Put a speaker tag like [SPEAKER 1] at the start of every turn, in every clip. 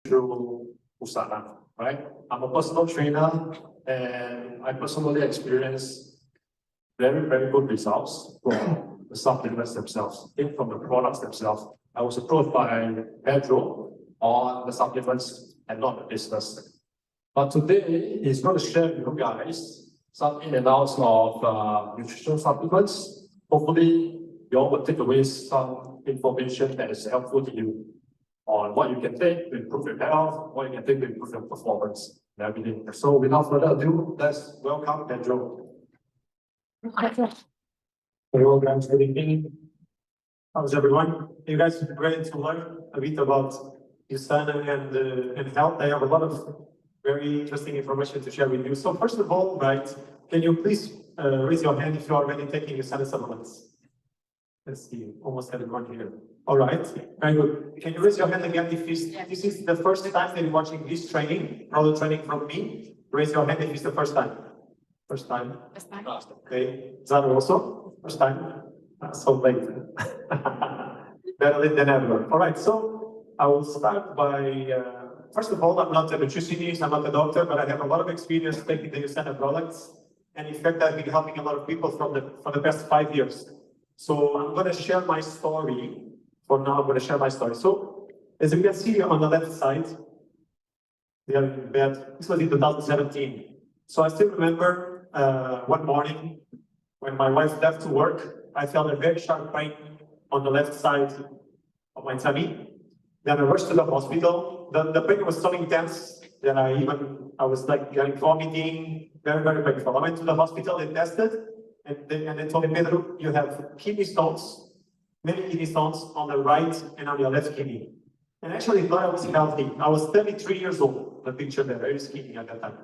[SPEAKER 1] through Usana, right? I'm a personal trainer and I personally experienced very, very good results from the supplements themselves, even from the products themselves. I was approached by Pedro on the supplements and not the business. But today he's going to share with you guys some in and outs of nutritional supplements. Hopefully, you all will take away some information that is helpful to you on what you can take to improve your health, what you can take to improve your performance and everything. So without further ado, let's welcome Pedro.
[SPEAKER 2] Hello guys, good evening. How's everyone? You guys are ready to learn a bit about Usana and health. I have a lot of very interesting information to share with you. So first of all, right, can you please raise your hand if you are already taking Usana supplements? Let's see, almost everyone here. All right, very good. Can you raise your hand again if this is the first time that you're watching this training, product training from me? Raise your hand if it's the first time. First time?
[SPEAKER 3] First time.
[SPEAKER 2] Okay. Zara also? First time? So late. Better late than never. All right, so I will start by, first of all, I'm not a nutritionist, I'm not a doctor, but I have a lot of experience taking the Usana products. And in fact, I've been helping a lot of people for the past 5 years. So I'm going to share my story. For now, I'm going to share my story. So as you can see on the left side, they are in bed. This was in 2017. So I still remember one morning when my wife left to work, I felt a very sharp pain on the left side of my tummy. Then I rushed to the hospital. The pain was so intense that I was like getting vomiting, very, very painful. I went to the hospital, they tested, and they told me, Pedro, you have kidney stones, many kidney stones on the right and on your left kidney. And actually, I thought I was healthy. I was 33 years old, the picture there, very skinny at that time.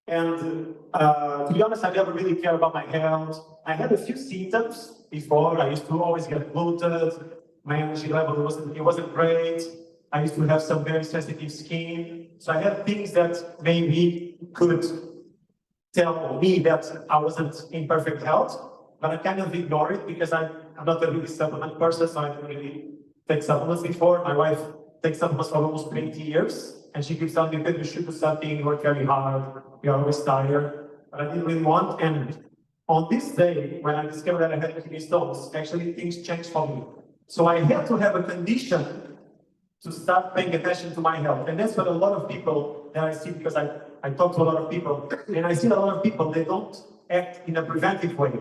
[SPEAKER 2] And to be honest, I never really cared about my health. I had a few symptoms before. I used to always get bloated. My energy level wasn't great. I used to have some very sensitive skin. So I had things that maybe could tell me that I wasn't in perfect health, but I kind of ignore it because I'm not a really supplement person, so I didn't really take supplements before. My wife takes supplements for almost 20 years, and she keeps telling me that you should do something, work very hard, you're always tired, but I didn't really want. And on this day, when I discovered that I had kidney stones, actually things changed for me. So I had to have a condition to start paying attention to my health. And that's what a lot of people that I see, because I talk to a lot of people, and I see a lot of people, they don't act in a preventive way.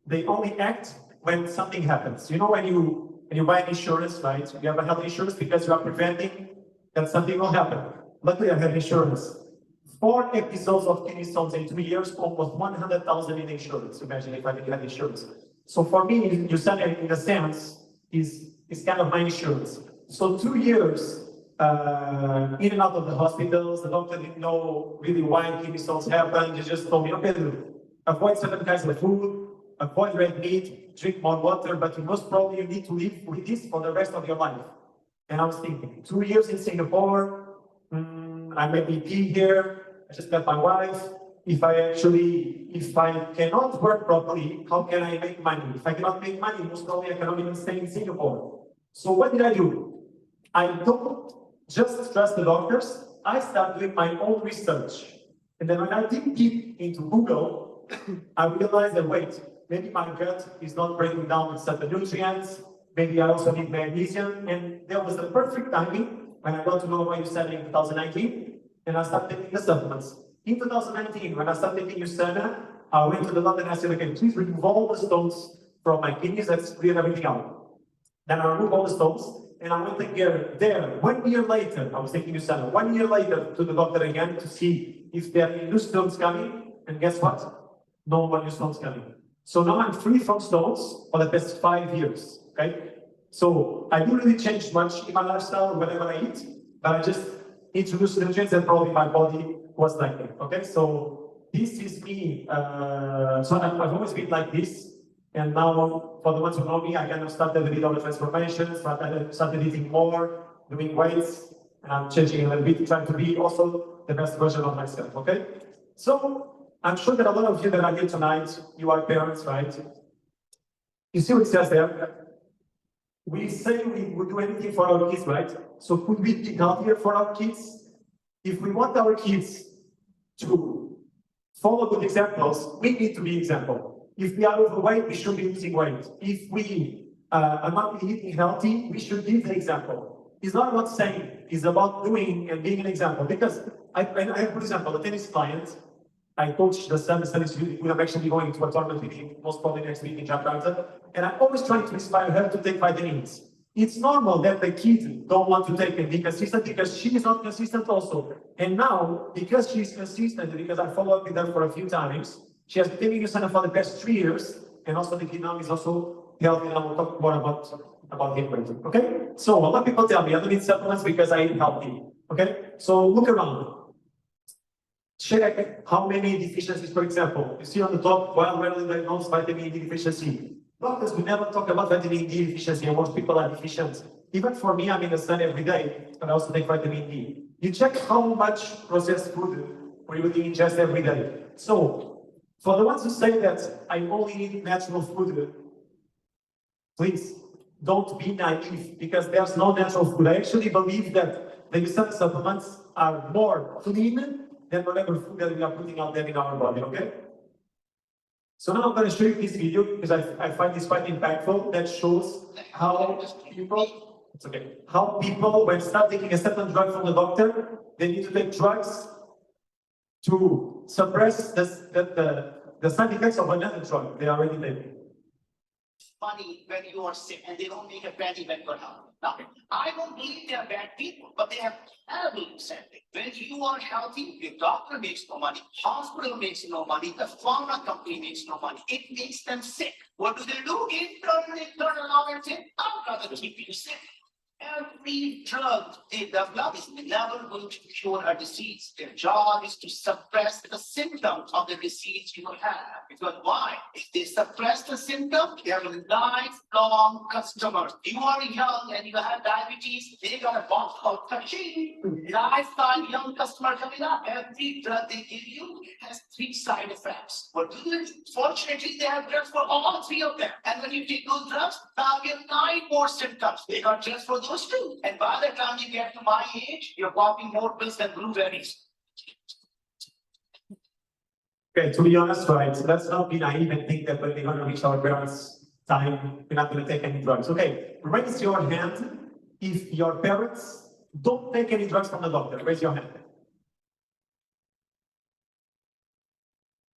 [SPEAKER 2] They only act when something happens. You know, when you buy insurance, right? You have a health insurance because you are preventing that something will happen. Luckily, I have insurance. 4 episodes of kidney stones in 2 years, almost 100,000 in insurance. Imagine if I didn't have insurance. So for me, Usana, in a sense, is kind of my insurance. So 2 years in and out of the hospitals, the doctor didn't know really why kidney stones happen. They just told me, okay, avoid certain kinds of food, avoid red meat, drink more water, but most probably you need to live with this for the rest of your life. And I was thinking, 2 years in Singapore, I may be here, I just met my wife. If I cannot work properly, how can I make money? If I cannot make money, most probably I cannot even stay in Singapore. So what did I do? I don't just trust the doctors, I started doing my own research. And then when I dig deep into Google, I realized that, wait, maybe my gut is not breaking down certain nutrients, maybe I also need magnesium, and there was the perfect timing when I got to know what Usana in 2019, and I started taking the supplements. In 2019, when I started taking Usana, I went to the doctor and I said, okay, please remove all the stones from my kidneys, let's clear everything out. Then I removed all the stones, and I went again there. 1 year later, I was taking Usana. 1 year later to the doctor again to see if there are any new stones coming, and guess what? No more new stones coming. So now I'm free from stones for the past 5 years, okay? So I didn't really change much in my lifestyle, whatever I eat, but I just introduced nutrients and probably my body was like that, okay? So this is me. So I've always been like this. And now, for the ones who know me, I kind of started a bit of a transformation, started eating more, doing weights, and I'm changing a little bit, trying to be also the best version of myself, okay? So I'm sure that a lot of you that are here tonight, you are parents, right? You see what it says there? we say we would do anything for our kids, right? So could we be healthier for our kids? If we want our kids to follow good examples, we need to be example. If we are overweight, we should be losing weight. If we are not eating healthy, we should give the example. It's not about saying, it's about doing and being an example. Because I have, for example, a tennis client. I coach the son, is really good. I'm actually going to a tournament with him, most probably next week in Jakarta. And I'm always trying to inspire her to take vitamins. It's normal that the kid don't want to take and be consistent because she is not consistent also. And now, because she's consistent, because I follow up with her for a few times, she has been taking son for the past 3 years, and also the kid now is also healthy, and I will talk more about him later. Okay? So a lot of people tell me I don't need supplements because I eat healthy. Okay? So look around. Check how many deficiencies, for example. You see on the top, well-readily diagnosed vitamin D deficiency. Doctors will never talk about vitamin D deficiency, and most people are deficient. Even for me, I'm in the sun every day, but I also take vitamin D. You check how much processed food we would ingest every day. So, for the ones who say that I only eat natural food, please don't be naive, because there's no natural food. I actually believe that the USAID supplements are more clean than whatever food that we are putting out there in our body, okay? So now I'm going to show you this video because I find this quite impactful, that shows how people, it's okay, how people, when start taking a certain drug from the doctor, they need to take drugs to suppress the side effects of another drug they are already taking.
[SPEAKER 3] Money when you are sick, and they don't make a bad event for health. Now, I don't believe they are bad people, but they have terrible incentive. When you are healthy, the doctor makes no money, hospital makes no money, the pharma company makes no money. It makes them sick. What do? They turn around and say, I'd rather keep you sick. Every drug they develop is never going to cure a disease. Their job is to suppress the symptoms of the disease you have. Because why? If they suppress the symptoms, they are lifelong customers. You are young and you have diabetes, they got a box called touching. Lifetime young customer coming up. Every drug they give you has 3 side effects. But fortunately, they have drugs for all 3 of them. And when you take those drugs, now you have 9 more symptoms. They got drugs for those 2. And by the time you get to my age, you're popping more pills than blueberries.
[SPEAKER 2] Okay, to be honest, right, let's not be naive and think that when we're going to reach our parents' time, we're not going to take any drugs. Okay, raise your hand if your parents don't take any drugs from the doctor. Raise your hand.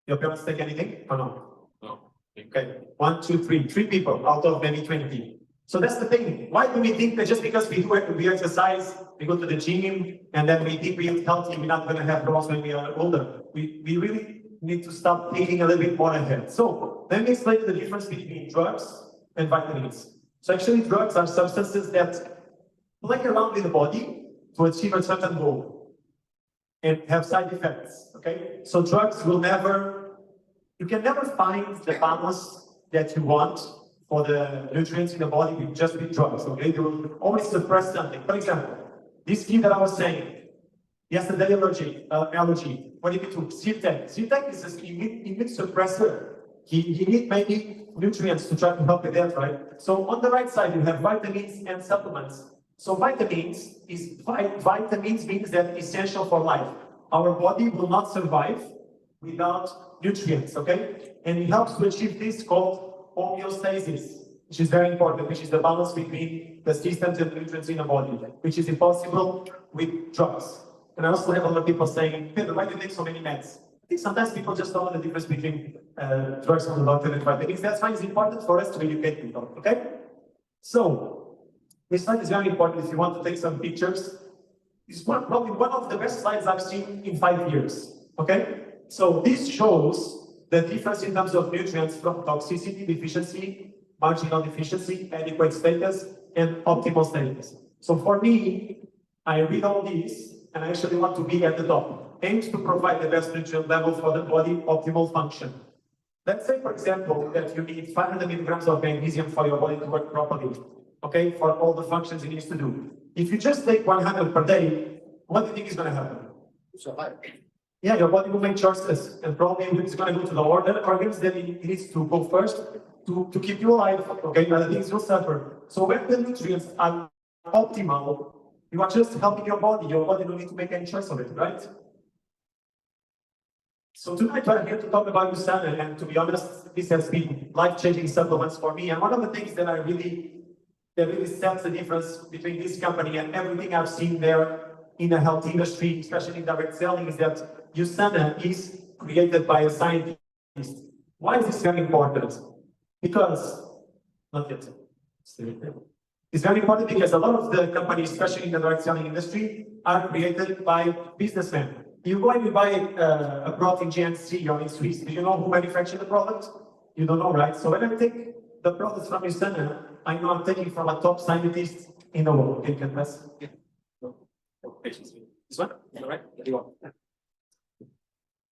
[SPEAKER 2] Your parents take anything or no?
[SPEAKER 1] No.
[SPEAKER 2] Okay, 1, 2, 3. 3 people out of maybe 20. So that's the thing. Why do we think that just because we exercise, we go to the gym, and then we think we eat healthy, we're not going to have problems when we are older? We really need to start thinking a little bit more ahead. So let me explain the difference between drugs and vitamins. So actually, drugs are substances that play around with the body to achieve a certain goal and have side effects. Okay, so drugs will never, you can never find the balance that you want for the nutrients in the body with just with drugs. Okay, they will always suppress something. For example, this kid that I was saying yesterday, allergy. What if it took Zyrtec? Zyrtec is an immune suppressor. He needs maybe nutrients to try to help with that, right? So on the right side, you have vitamins and supplements. So vitamins means that essential for life. Our body will not survive without nutrients, okay? And it helps to achieve this called homeostasis, which is very important, which is the balance between the systems and nutrients in the body, which is impossible with drugs. And I also have a lot of people saying, Pedro, why do you take so many meds? I think sometimes people just don't know the difference between drugs from the doctor and vitamins. That's why it's important for us to educate people, okay? So, this slide is very important if you want to take some pictures. It's probably one of the best slides I've seen in 5 years, okay? So this shows the difference in terms of nutrients from toxicity, deficiency, marginal deficiency, adequate status, and optimal status. So for me, I read all these, and I actually want to be at the top. Aims to provide the best nutrient level for the body, optimal function. Let's say, for example, that you need 500 milligrams of magnesium for your body to work properly, okay, for all the functions it needs to do. If you just take 100 per day, what do you think is going to happen?
[SPEAKER 3] Survive.
[SPEAKER 2] Yeah, your body will make choices, and probably it's going to go to the organs that it needs to go first, to keep you alive, okay? Other things will suffer. So when the nutrients are optimal, you are just helping your body don't need to make any choice of it, right? So tonight I'm here to talk about USANA, and to be honest, this has been life-changing supplements for me. And one of the things that really sets the difference between this company and everything I've seen there in the health industry, especially in direct selling, is that USANA is created by a scientist. Why is this very important? Because, not yet. It's very important because a lot of the companies, especially in the direct selling industry, are created by businessmen. You go and you buy a product in GNC or in Swiss. Do you know who manufactured the product? You don't know, right? So when I take the products from USANA, I know I'm taking from a top scientist in the world. Okay, can pass? Yeah. No. Patience. This one? All right? There you go.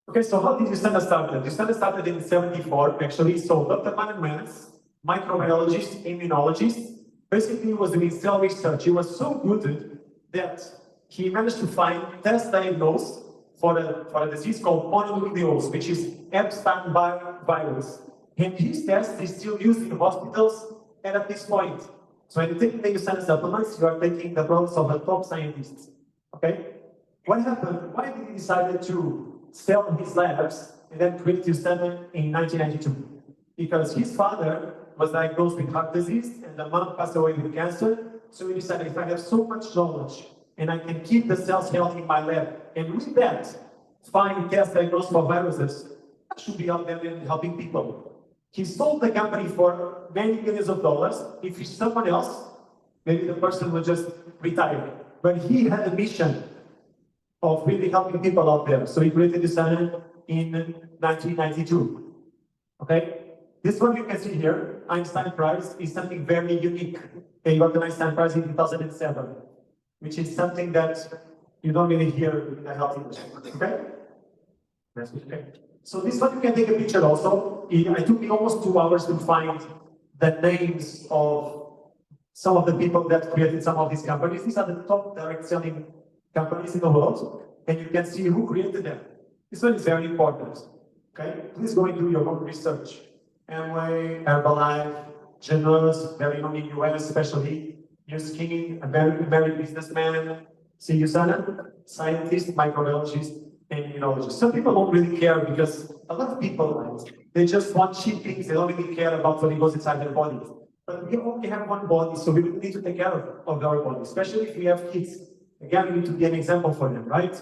[SPEAKER 2] Okay, so how did USANA start? USANA started in 1974, actually. So Dr. Manners, microbiologist, immunologist, basically was doing cell research. He was so good that he managed to find test diagnosed for a disease called mononucleose, which is Epstein-Barr virus. And his test is still used in hospitals and at this point. So when you take the USANA supplements, you are taking the products of the top scientists. Okay? What happened? Why did he decide to sell his labs and then create USANA in 1992? Because his father was diagnosed with heart disease and the mom passed away with cancer. So he decided, if I have so much knowledge and I can keep the cells healthy in my lab, and with that, find test diagnosed for viruses, I should be out there and helping people. He sold the company for many millions of dollars. If it's someone else, maybe the person would just retire. But he had a mission of really helping people out there. So he created USANA in 1992. Okay? This one you can see here, Einstein Prize, is something very unique. Okay, you got the Einstein Prize in 2007, which is something that you don't really hear in the health industry. Okay? Okay. So this one you can take a picture also. It took me almost 2 hours to find the names of some of the people that created some of these companies. These are the top direct selling companies in the world, and you can see who created them. This one is very important. Okay? Please go and do your own research. Amway, Herbalife, Generous, very known in US especially, New Skin, a very businessman, see USANA, scientist, microbiologist, and immunologist. Some people don't really care because a lot of people, they just want cheap things, they don't really care about what goes inside their body. But we only have one body, so we need to take care of our body, especially if we have kids. Again, we need to be an example for them, right?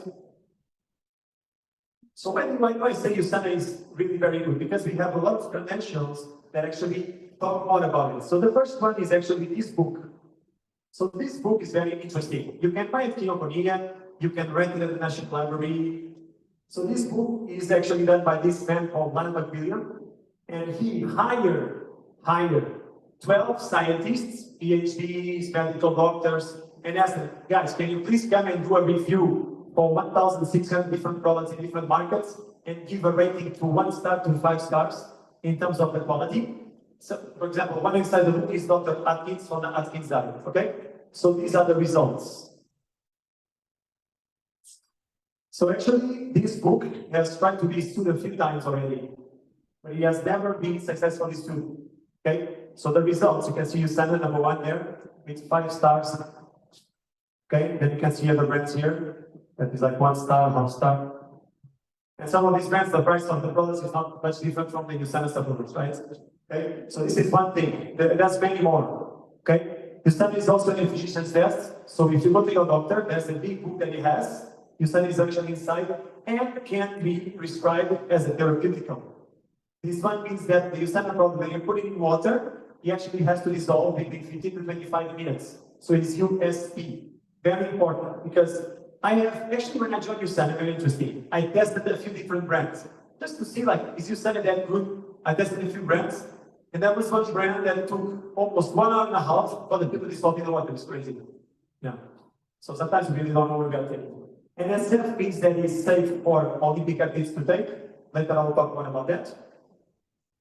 [SPEAKER 2] So why do I say USANA is really very good? Because we have a lot of credentials that actually talk more about it. So the first one is actually this book. So this book is very interesting. You can buy it in Kinokuniya, you can rent it at the National Library. So this book is actually done by this man called Lon McWilliam, and he hired 12 scientists, PhDs, medical doctors, and asked them, guys, can you please come and do a review for 1,600 different products in different markets and give a rating to 1 star to 5 stars in terms of the quality? So, for example, one inside the book is Dr. Atkins from the Atkins diet, okay? So these are the results. So actually, this book has tried to be sued a few times already, but he has never been successfully sued, okay? So the results, you can see USANA number 1 there, with 5 stars, okay? Then you can see other brands here, that is like 1 star, 1 star. And some of these brands, the price of the products is not much different from the USANA supplements, right? Okay, so this is one thing. There's many more. Okay, USANA is also an efficiency test. So if you go to your doctor, there's a big book that he has. USANA is actually inside and can be prescribed as a therapeutical. This one means that the USANA product, when you put it in water, it actually has to dissolve between 15 to 25 minutes. So it's USP. Very important because I have actually, when I joined USANA, very interesting. I tested a few different brands just to see, like, is USANA that good? I tested a few brands. And there was one brand that took almost 1 hour and a half for the people to dissolve in the water. It's crazy. Yeah. So sometimes we really don't know what we are taking. And SF means that it's safe for Olympic athletes to take. Later I will talk more about that.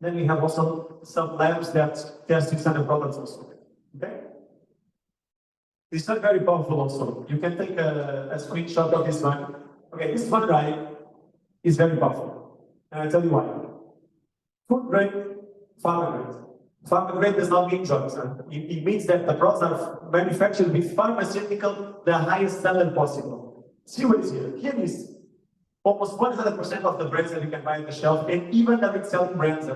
[SPEAKER 2] Then we have also some labs that test USANA products also. Okay? This is very powerful also. You can take a screenshot of this one. Okay, this one right is very powerful. And I'll tell you why. Food grade, pharma grade. Pharma grade does not mean drugs. It means that the products are manufactured with pharmaceutical, the highest standard possible. See what is here? Here is almost 100% of the brands that you can buy on the shelf, and even the selling brands.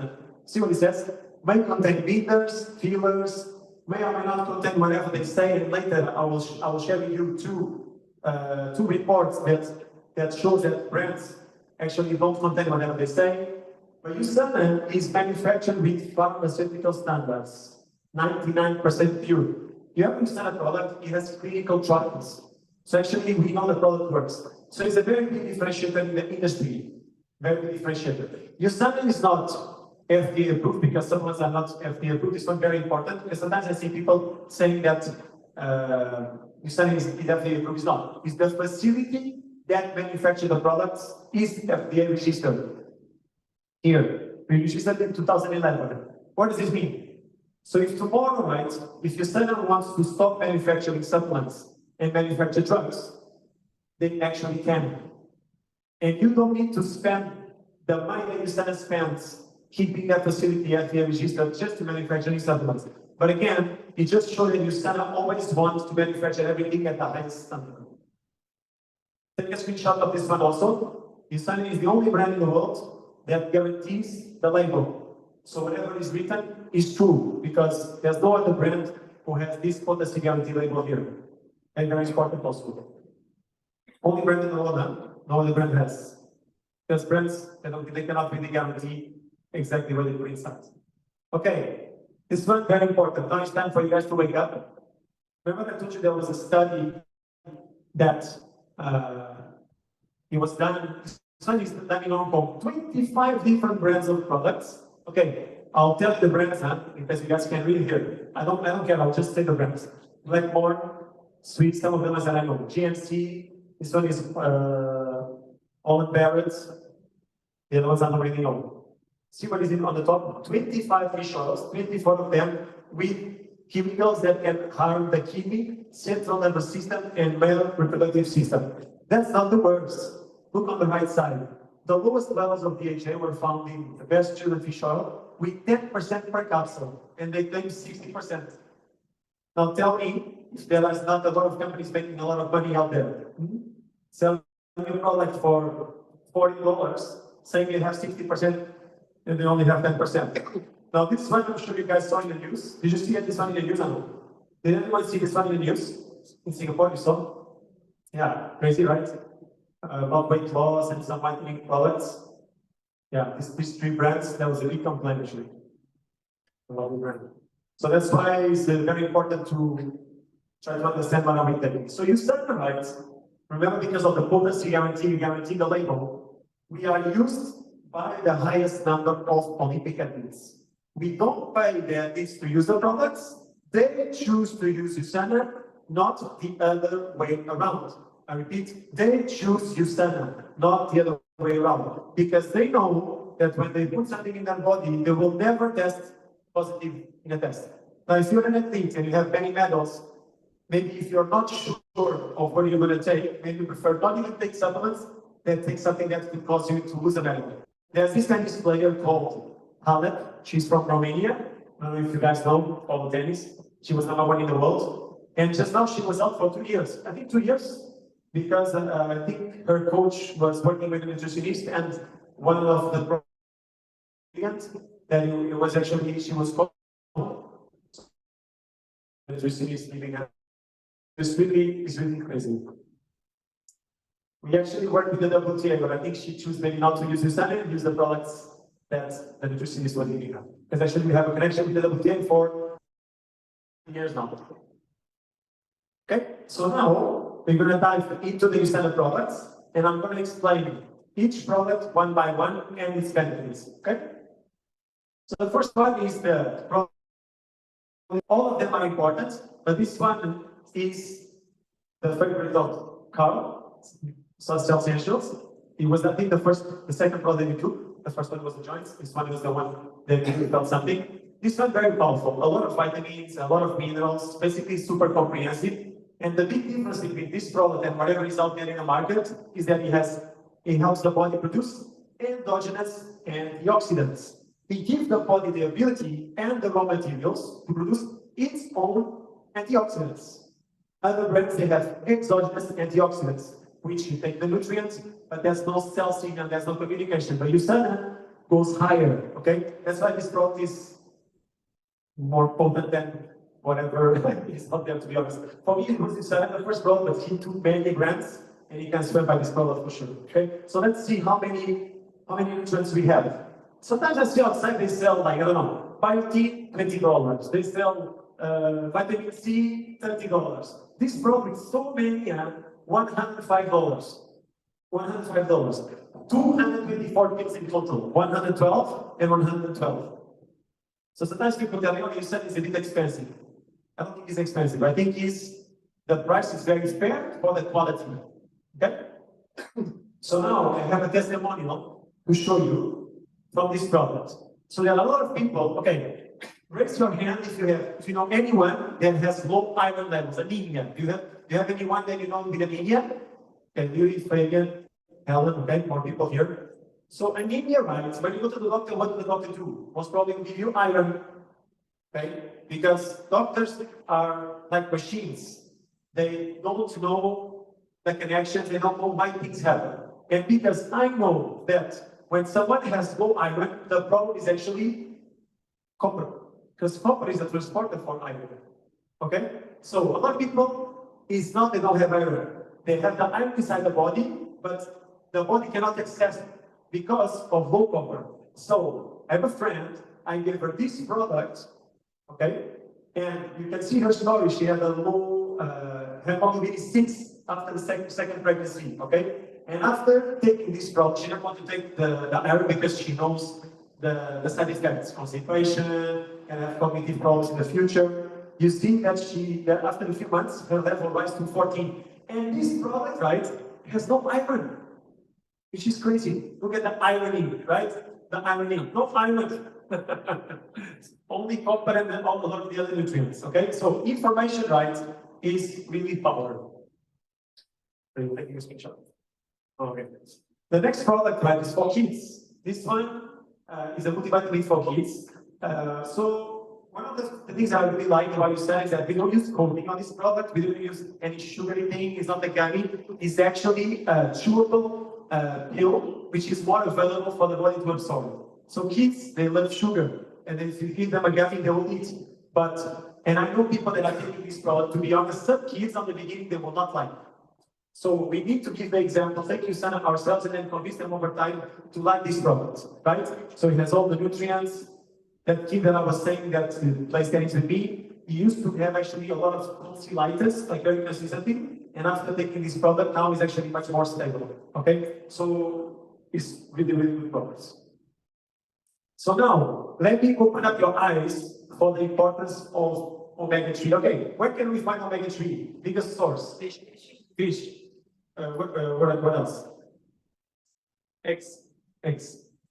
[SPEAKER 2] See what it says? May contain bitters, fillers, may or may not contain whatever they say, and later I will share with you two reports that shows that brands actually don't contain whatever they say. But USANA is manufactured with pharmaceutical standards, 99% pure. You have USANA product, it has clinical trials. So actually we know the product works. So it's a very big differentiator in the industry, very big differentiator. USANA is not FDA approved because some ones are not FDA approved. It's not very important because sometimes I see people saying that USANA is FDA approved. It's not. It's the facility that manufactures the products is FDA registered. Here, we registered in 2011. What does this mean? So if tomorrow, right, if USANA wants to stop manufacturing supplements and manufacture drugs, they actually can. And you don't need to spend the money that USANA spends keeping that facility FDA registered just to manufacture supplements. But again, it just shows that USANA always wants to manufacture everything at the highest standard. Take a screenshot of this one also. USANA is the only brand in the world that guarantees the label. So whatever is written is true, because there's no other brand who has this potency guarantee label here. And very important also. Only brand in the world, no other brand has. Because brands, they cannot really guarantee exactly what they put inside. Okay, this one very important. Now it's time for you guys to wake up. Remember I told you there was a study that it was done. Studies done in Hong Kong, 25 different brands of products. Okay, I'll tell you the brands, because you guys can read here. I don't care, I'll just say the brands. Blackmore, Sweet, some of them as I know. GNC, this one is Almond Barrett. The other ones I don't really know. See what is in on the top? 25 fish oils, 24 of them with chemicals that can harm the kidney, central nervous system, and male reproductive system. That's not the worst. Look on the right side. The lowest levels of DHA were found in the best juillet fish oil with 10% per capsule, and they claim 60%. Now tell me if there is not a lot of companies making a lot of money out there. Selling a product for $40, saying they have 60%, and they only have 10%. Now this one I'm sure you guys saw in the news. Did you see this one in the news? Did anyone see this one in the news? In Singapore, you saw? Yeah, crazy, right? About weight loss and some whitening products. Yeah, these three brands, that was a big complaint actually. So that's why it's very important to try to understand what I'm taking. So you said the right. Remember, because of the potency guarantee, you guarantee the label. We are used by the highest number of Olympic athletes. We don't pay the athletes to use the products. They choose to use USANA, not the other way around. I repeat, they choose USANA, not the other way around, because they know that when they put something in their body, they will never test positive in a test. Now, if you're an athlete and you have many medals, maybe if you're not sure of what you're going to take, maybe you prefer not even take supplements than take something that could cause you to lose a medal. There's this tennis player called Halep. She's from Romania. I don't know if you guys know all the tennis. She was #1 in the world. And just now she was out for 2 years. I think 2 years. Because I think her coach was working with a nutritionist, and one of the that it was actually, she was called nutritionist leaving her. It's really crazy. We actually worked with the WTA, but I think she chose maybe not to use USANA and use the products that the nutritionist was giving her. Because actually we have a connection with the WTA for years now. Okay, so now we're going to dive into the USANA products, and I'm going to explain each product one by one and its benefits. Okay? So the first one is the product. All of them are important, but this one is the favorite of Carl, Social Essentials. It was, I think, the second product we took. The first one was the joints. This one was the one that we felt something. This one very powerful. A lot of vitamins, a lot of minerals, basically super comprehensive. And the big difference between this product and whatever is out there in the market is that it helps the body produce endogenous antioxidants. we give the body the ability and the raw materials to produce its own antioxidants. Other brands, they have exogenous antioxidants, which you take the nutrients, but there's no cell signal, there's no communication. But USANA goes higher, okay? That's why this product is more potent than whatever is out there, to be honest. For me, it was USANA, the first product, but he took many grams, and you can swear by this product for sure, okay? So let's see how many nutrients we have. Sometimes I see outside they sell, like, I don't know, biotin, $20. They sell vitamin C, $30. This product, so many, $105. $105. 224 pills in total, 112 and 112. So sometimes people tell me, okay, you said it's a bit expensive. I don't think it's expensive. I think the price is very fair for the quality. Okay? So now I have a testimonial to show you from this product. So there are a lot of people, okay, raise your hand if you know anyone that has low iron levels, anemia. Do you have anyone that you know with anemia? Okay, you, Fabian, Helen, okay, more people here. So anemia, right? When you go to the doctor, what does the doctor do? Most probably will give you iron, okay? Because doctors are like machines. They don't know the connections, they don't know why things happen. And because I know that when someone has low iron, the problem is actually copper. Because copper is a transporter for iron. Okay? So a lot of people, it's not they don't have iron. They have the iron inside the body, but the body cannot access it because of low copper. So I have a friend, I gave her this product, okay? And you can see her story. She had a low hemoglobin 6 after the second pregnancy, okay? And after taking this product, she didn't want to take the iron because she knows the side effects, constipation, and have cognitive problems in the future. You see that after a few months, her level rise to 14. And this product, right, has no iron, which is crazy. Look at the irony, right? The irony, no iron. Only copper and then all of the other nutrients, okay? So information, right, is really power. Are you taking a screenshot? Okay. The next product, right, is for kids. This one is a multivitamin for kids. So one of the things I really like about USANA is that we don't use coating on this product. We don't use any sugary thing. It's not a gummy. It's actually a chewable pill, which is more available for the body to absorb. So kids, they love sugar. And if you give them a gummy, they will eat. And I know people that are taking this product, to be honest, some kids on the beginning, they will not like it. So we need to give the example, take USANA ourselves, and then convince them over time to like this product, right? So it has all the nutrients. That kid that I was saying that plays tennis with me, he used to have actually a lot of tonsillitis, like very consistently, and after taking this product, now he's actually much more stable, okay? So it's really, really good products. So now, let me open up your eyes for the importance of omega-3. Okay, where can we find omega-3? Biggest source? Fish. What else? Eggs.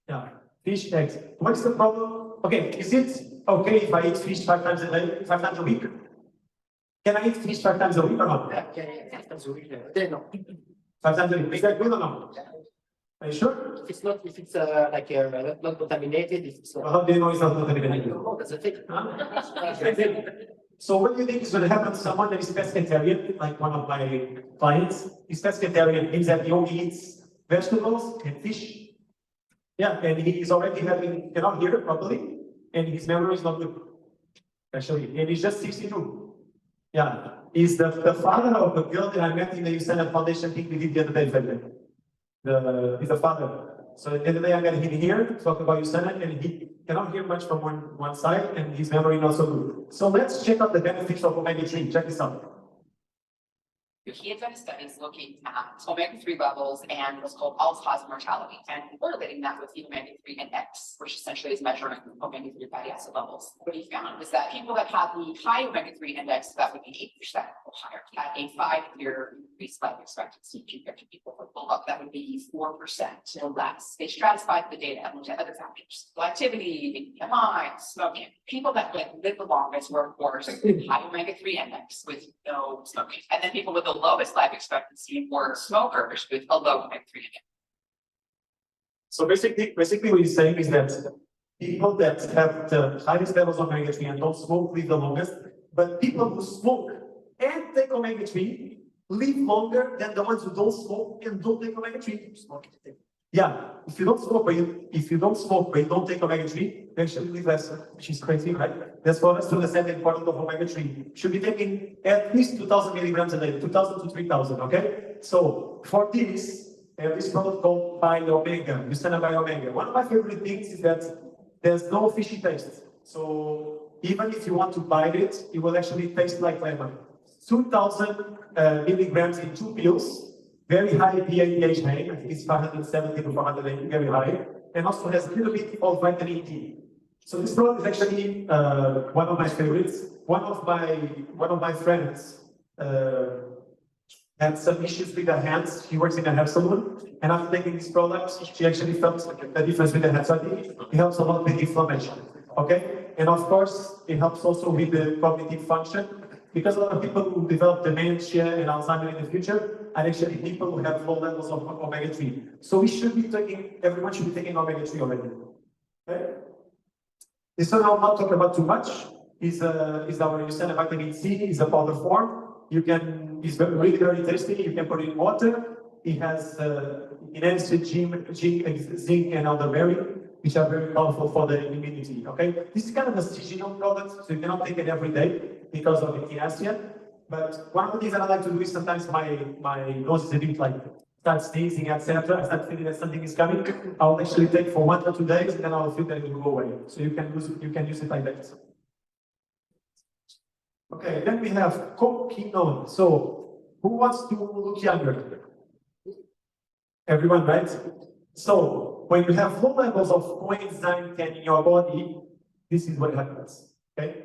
[SPEAKER 2] Yeah. Fish, eggs. What's the problem? Okay, is it okay if I eat fish 5 times a day, 5 times a week? Can I eat fish 5 times a week or not?
[SPEAKER 4] Yeah, 5 times a week. No.
[SPEAKER 2] 5 times a week. Is that good or not? Are you sure?
[SPEAKER 4] If it's not not contaminated, if it's
[SPEAKER 2] Well, how do you know it's not contaminated?
[SPEAKER 4] no, that's a thing.
[SPEAKER 2] So what do you think is going to happen to someone that is pescatarian, like one of my clients? He's pescatarian, means that he only eats vegetables and fish. Yeah, and he is already cannot hear properly, and his memory is not good. Actually, and he's just 62. Yeah, he's the father of the girl that I met in the USANA Foundation thing we did the other day. He's the father. So the other day I got him here talking about USANA, and he cannot hear much from one side, and his memory not so good. So let's check out the benefits of omega-3. Check this out.
[SPEAKER 5] He had done studies looking at omega-3 levels and what's called all-cause mortality, and correlating that with the omega-3 index, which essentially is measuring omega-3 fatty acid levels. What he found is that people that had the high omega-3 index, that would be 8% or higher, had a 5-year increased life expectancy compared to people with below. That would be 4% or less. They stratified the data and looked at other factors: activity, BMI, smoking. People that lived the longest were, of course, high omega-3 index with no smoking, and then people with the lowest life expectancy were smokers with a low omega-3 index.
[SPEAKER 2] So basically what he's saying is that people that have the highest levels of omega-3 and don't smoke live the longest, but people who smoke and take omega-3 live longer than the ones who don't smoke and don't take omega-3. Yeah, if you don't smoke, but you don't take omega-3, you actually live less, which is crazy, right? That's for us to understand the importance of omega-3. Should be taking at least 2,000 milligrams a day, 2,000 to 3,000, okay? So for this, I have this product called Bio-Omega, Lucena Bio-Omega. One of my favorite things is that there's no fishy taste. So even if you want to bite it, it will actually taste like lemon. 2,000 milligrams in 2 pills. Very high pH rating, I think it's 570 to 480, very high, and also has a little bit of vitamin D. So this product is actually one of my favorites. One of my friends had some issues with her hands. She works in a hair salon, and after taking this product, she actually felt the difference with the hands. So I think it helps a lot with inflammation. Okay, and of course, it helps also with the cognitive function. Because a lot of people who develop dementia and Alzheimer's in the future are actually people who have low levels of omega-3. So we should be taking, everyone should be taking omega-3 already. Okay? This one I'll not talk about too much. Is our Lucena vitamin C, is a powder form. It's really very tasty. You can put it in water. It has enhanced zinc and elderberry, which are very powerful for the immunity. Okay, this is kind of a seasonal product, so you cannot take it every day because of the kinesia. But one of the things that I like to do is sometimes my nose is a bit like start sneezing, etc. I start feeling that something is coming. I'll actually take for 1 or 2 days, and then I'll feel that it will go away. So you can use it like that. Okay, then we have coquinone. So who wants to look younger? Everyone, right? So when you have low levels of coenzyme 10 in your body, this is what happens. Okay?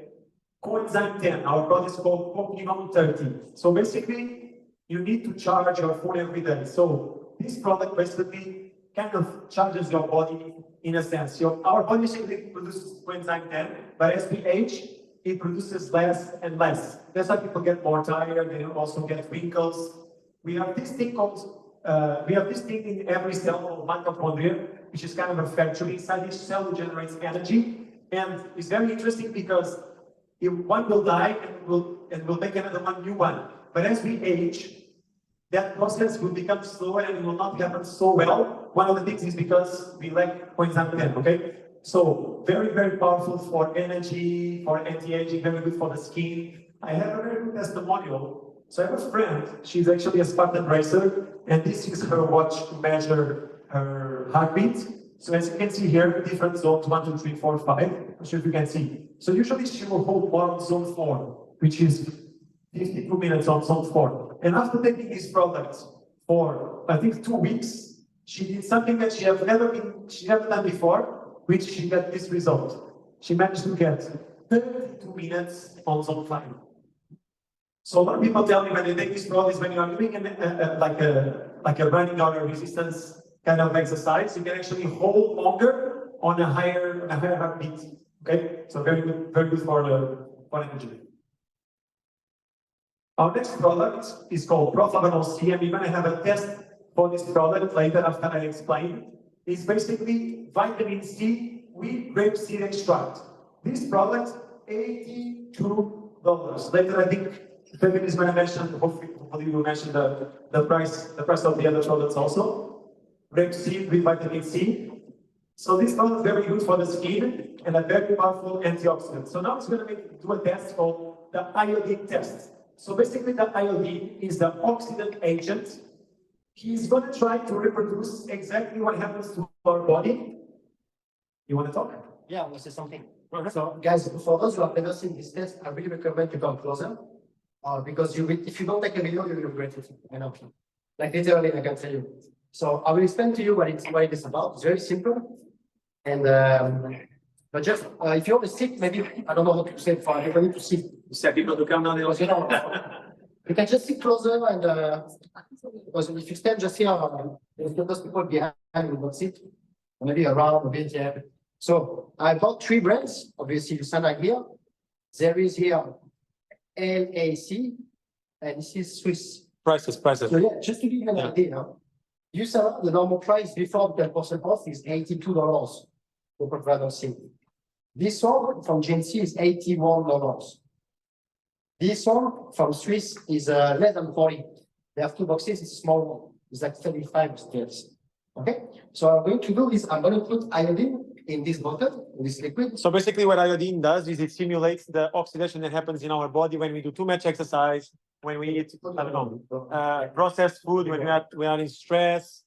[SPEAKER 2] Coenzyme 10, our product is called coquinone 30. So basically, you need to charge your phone every day. So this product basically kind of charges your body in a sense. Our body basically produces coenzyme 10, but as we age, it produces less and less. That's why people get more tired, they also get wrinkles. We have this thing in every cell called mitochondria, which is kind of a factory. Inside each cell it generates energy. And it's very interesting because if one will die and we'll make another new one. But as we age, that process will become slower and it will not happen so well. One of the things is because we lack coenzyme 10, okay? So very, very powerful for energy, for anti-aging, very good for the skin. I have a very good testimonial. So I have a friend, she's actually a Spartan racer, and this is her watch to measure her heartbeat. So as you can see here, different zones, 1, 2, 3, 4, 5. I'm sure if you can see. So usually she will hold more on zone 4, which is 52 minutes on zone 4. And after taking these products for, I think, 2 weeks, she did something that she never done before, which she got this result. She managed to get 32 minutes on zone 5. So a lot of people tell me when they take this product is when you are doing like a running or a resistance kind of exercise, you can actually hold longer on a higher heartbeat. Okay, so very good for energy. Our next product is called Proflavanol C, and we're going to have a test for this product later after I explain. It's basically vitamin C with grapeseed extract. This product, $82. Later, I think Kevin is going to mention, hopefully we will mention the price of the other products also. Grapeseed with vitamin C. So this product is very good for the skin and a very powerful antioxidant. So now it's going to do a test called the iodine test. So basically the iodine is the oxidant agent. He's going to try to reproduce exactly what happens to our body. You want to talk?
[SPEAKER 4] Yeah, I want to say something. So guys, for those who have never seen this test, I really recommend you come closer. Because if you don't take a video, you will regret it. You know? Like literally, I can tell you. So I will explain to you what it is about. It's very simple. And but just if you want to sit, maybe I don't know how to say it for everybody to sit.
[SPEAKER 2] People to come down there.
[SPEAKER 4] You can just sit closer and because if you stand just here, there's those people behind will not sit. Maybe around a bit here. So I bought 3 brands. Obviously, you stand right here. There is here LAC, and this is Swiss.
[SPEAKER 2] Prices.
[SPEAKER 4] So yeah, just to give you an idea, you saw the normal price before the 10% off is $82. we prefer not see. This one from GNC is 81 dollars. This one from Swiss is less than 40. They have 2 boxes, it's a small one. It's like 35 stairs. Okay, so what I'm going to do is I'm going to put iodine in this bottle, in this liquid.
[SPEAKER 2] So basically what iodine does is it simulates the oxidation that happens in our body when we do too much exercise, when we eat, I don't know, processed food, when we are in stress.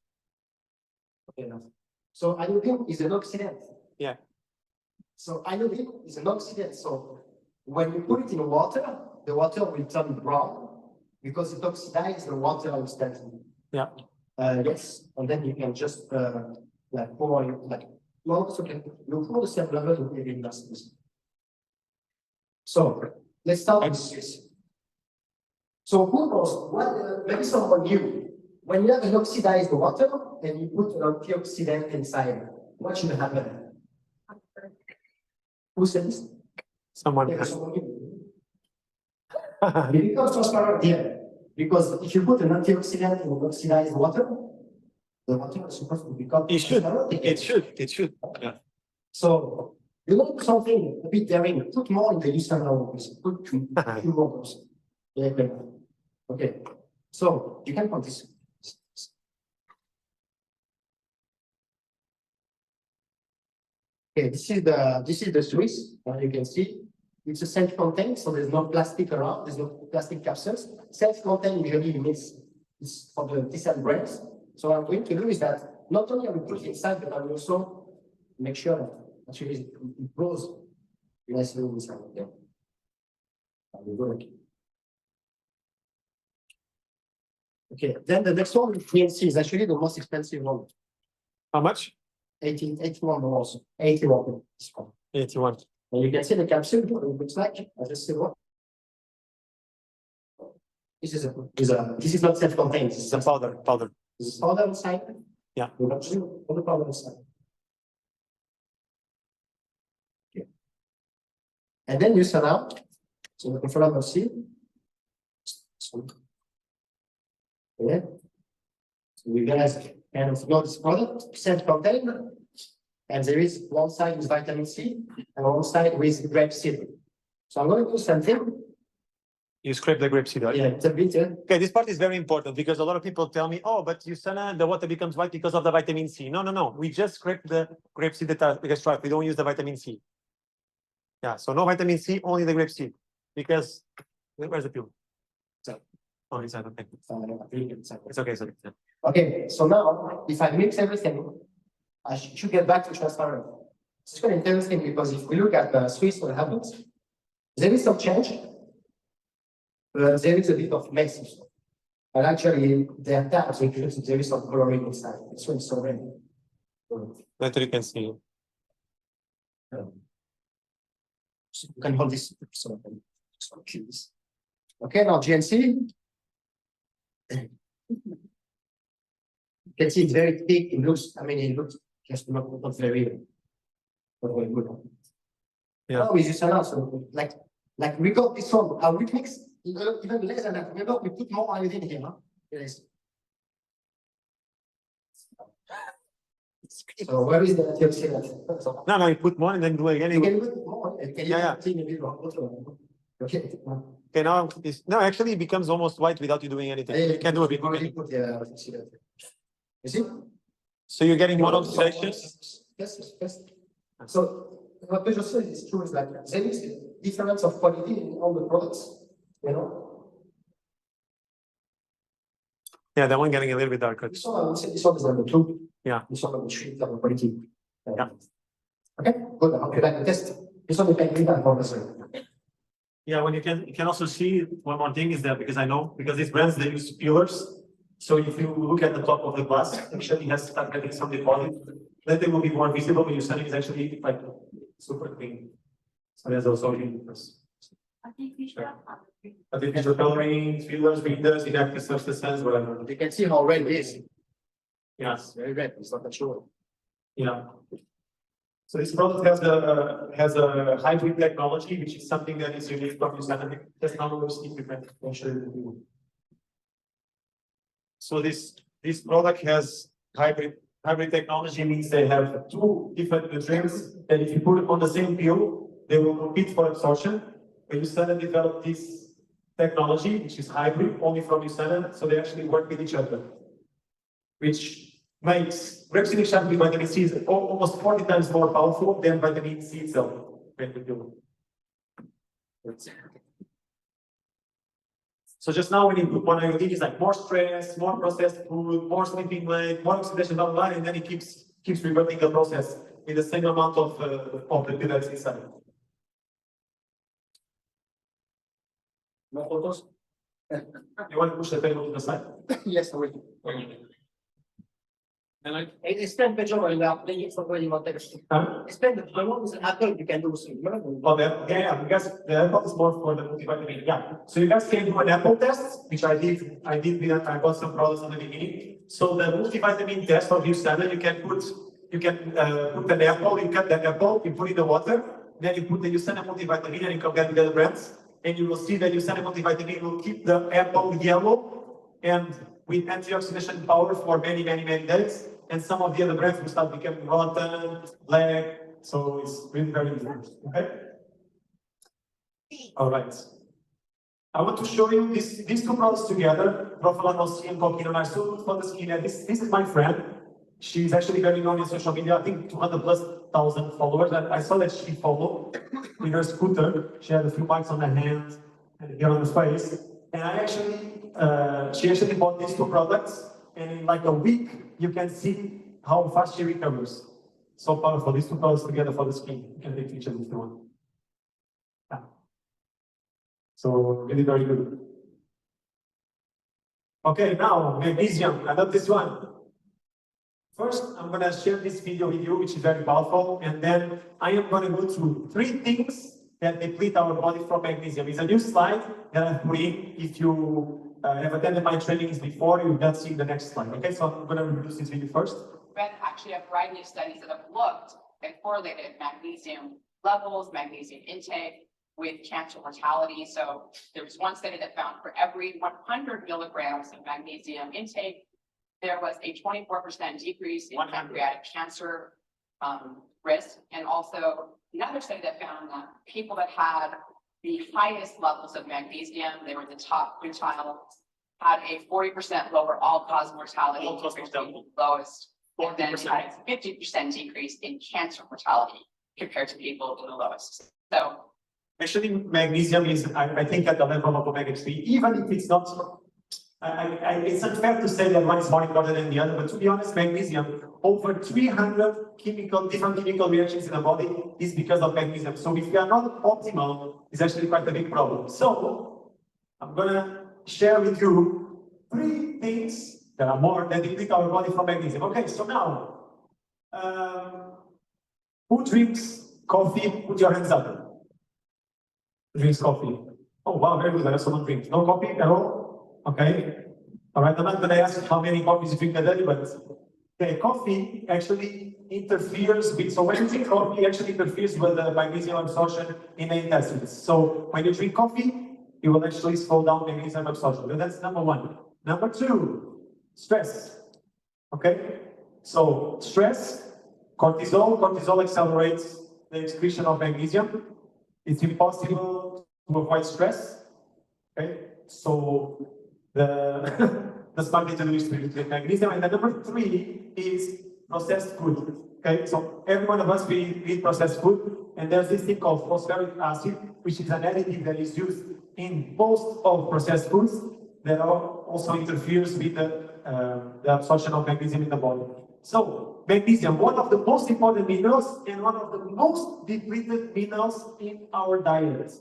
[SPEAKER 4] Okay, so iodine is an oxidant.
[SPEAKER 2] Yeah.
[SPEAKER 4] So iodine is an oxidant. So when you put it in water, the water will turn brown because it oxidizes the water instantly.
[SPEAKER 2] Yeah.
[SPEAKER 4] Yes, and then you can just like pour like you also can you pour the same level of the glasses. So let's start with this. So who knows what maybe someone knew when you have an oxidized water and you put an antioxidant inside, what should happen? Who said this?
[SPEAKER 2] Someone.
[SPEAKER 4] Yeah, someone knew. It becomes transparent here. Because if you put an antioxidant in oxidized water, the water is supposed to become transparent.
[SPEAKER 2] It should. Yeah.
[SPEAKER 4] So you want to do something a bit daring, put more in the eucerin, put two more. Yeah, okay. So you can put this. Okay, this is the Swiss, you can see. It's a self-contained, so there's no plastic around, there's no plastic capsules. Self-contained usually means it's for the decent brands. So what I'm going to do is that not only I will put it inside, but I will also make sure that actually it goes nicely inside. Okay. Okay, then the next one, PNC, is actually the most expensive one.
[SPEAKER 2] How much?
[SPEAKER 4] 81 also. 81.
[SPEAKER 2] 81.
[SPEAKER 4] And you can see the capsule, what it looks like. I just see what. This is not self-contained. This is
[SPEAKER 2] It's a powder.
[SPEAKER 4] This is powder inside.
[SPEAKER 2] Yeah.
[SPEAKER 4] We don't do all the powder inside. Okay. And then you send out. So the front of C. Okay. So you guys kind of know this product, self-contained. And there is one side with vitamin C and one side with grape seed. So I'm going to do something.
[SPEAKER 2] You scrape the grape seed, right?
[SPEAKER 4] Yeah, it's a bit.
[SPEAKER 2] Okay, this part is very important because a lot of people tell me, oh, but Usana, the water becomes white because of the vitamin C. No. We just scrape the grape seed that are extract. We don't use the vitamin C. Yeah, so no vitamin C, only the grape seed. Because where's the pill?
[SPEAKER 4] So,
[SPEAKER 2] oh, it's not okay. It's okay, sorry. Yeah.
[SPEAKER 4] Okay, so now if I mix everything, I should get back to transparent. It's quite interesting because if we look at the Swiss, what happens? There is some change, but there is a bit of mess. And actually, there are tabs, there is some coloring inside. It's really so red.
[SPEAKER 2] Later you can see.
[SPEAKER 4] So you can hold this. So keys. Okay, now GNC. You can see it's very thick. It looks, it looks just not very good.
[SPEAKER 2] Yeah.
[SPEAKER 4] Now we use another, so like we got this one, we mix even less than that. Remember, we put more iodine here, huh? Yes. So where is the antioxidant?
[SPEAKER 2] No, you put more and then do it again.
[SPEAKER 4] You can put more.
[SPEAKER 2] Yeah.
[SPEAKER 4] Okay.
[SPEAKER 2] Okay, now it's no, actually it becomes almost white without you doing anything. You can do a bit.
[SPEAKER 4] Put the antioxidant. You see?
[SPEAKER 2] So you're getting more oxidation?
[SPEAKER 4] Yes. So what Pedro said is true, is like there is a difference of quality in all the products, you know.
[SPEAKER 2] Yeah, that one getting a little bit darker.
[SPEAKER 4] This one, I would say this one is number 2.
[SPEAKER 2] Yeah.
[SPEAKER 4] This one number 3 number quality.
[SPEAKER 2] Yeah.
[SPEAKER 4] Okay, good. I'll be back to test. This one you can do that for
[SPEAKER 2] Yeah, when you can also see one more thing is that because these brands they use peelers. So if you look at the top of the glass, actually it has start getting some deposit. Then they will be more visible when you're selling is actually like super clean. So there's also a difference. Artificial coloring, fillers, bitters, inactive substances, whatever.
[SPEAKER 4] You can see how red it is.
[SPEAKER 2] Yes.
[SPEAKER 4] Very red. It's not natural.
[SPEAKER 2] Yeah. So this product has a hybrid technology, which is something that is unique from Usana. That's not always equipment. I'll show you. So this product has hybrid Hybrid technology means they have two different nutrients that if you put them on the same pill, they will compete for absorption. But USANA developed this technology, which is hybrid, only from USANA, so they actually work with each other, which makes racemic shot with vitamin C is almost 40 times more powerful than vitamin C itself. So just now when you put one iodine, it's like more stress, more processed food, more sleeping late, more oxidation, blah, blah, blah, and then it keeps reverting the process with the same amount of the pill that's inside.
[SPEAKER 4] No photos?
[SPEAKER 2] You want to push the table to the side?
[SPEAKER 4] Yes, I will. E spend peggio degli fattori di motivation. Spend the one is an apple, you can do so.
[SPEAKER 2] Oh, yeah, because the apple is more for the multivitamin. Yeah. So you guys can do an apple test, which I did. I got some products on the beginning. So the multivitamin test of USANA, you can put an apple, you cut the apple, you put it in the water, then you put the USANA multivitamin and you compare with the other brands, and you will see that USANA multivitamin will keep the apple yellow and with antioxidant power for many, many, many days. And some of the other brands will start becoming rotten, black. So it's really very important. Okay? All right. I want to show you these two products together. Profilano C and coquinone are so good for the skin. And this is my friend. She's actually very known on social media. I think 200,000+ followers. And I saw that she followed with her scooter. She had a few marks on her hand and here on the face. And she actually bought these two products. And in like a week, you can see how fast she recovers. So powerful. These two products together for the skin. You can take pictures if you want. Yeah. So really very good. Okay, now magnesium. I love this one. First, I'm going to share this video with you, which is very powerful. And then I am going to go through 3 things that deplete our body from magnesium. It's a new slide that I'm putting. If you have attended my trainings before, you will see the next slide. Okay, so I'm going to introduce this video first.
[SPEAKER 5] Been actually a variety of studies that have looked and correlated magnesium levels, magnesium intake with cancer mortality. So there was one study that found for every 100 milligrams of magnesium intake, there was a 24% decrease in pancreatic cancer risk. And also another study that found that people that had the highest levels of magnesium, they were the top quintile, had a 40% lower all-cause mortality, lowest, and then had a 50% decrease in cancer mortality compared to people in the lowest. So
[SPEAKER 2] actually, magnesium is, I think, at the level of omega-3, even if it's not. It's unfair to say that one is more important than the other, but to be honest, magnesium, over 300 different chemical reactions in the body is because of magnesium. So if you are not optimal, it's actually quite a big problem. So I'm gonna share with you 3 things that are more that deplete our body from magnesium. Okay, so now, who drinks coffee? Put your hands up. Who drinks coffee? Oh wow, very good. I have someone drinks. No coffee at all? Okay. All right, I'm not going to ask how many coffees you drink a day, but okay, coffee actually interferes with, so when you drink coffee, it actually interferes with the magnesium absorption in the intestines. So when you drink coffee, it will actually slow down magnesium absorption. And that's number 1. Number 2, stress. Okay? So stress, cortisol accelerates the excretion of magnesium. It's impossible to avoid stress. Okay? So the smart thing to do is to drink magnesium. And then number 3 is processed food. Okay, so every one of us, we eat processed food, and there's this thing called phosphoric acid, which is an additive that is used in most of processed foods that also interferes with the absorption of magnesium in the body. So magnesium, one of the most important minerals and one of the most depleted minerals in our diet.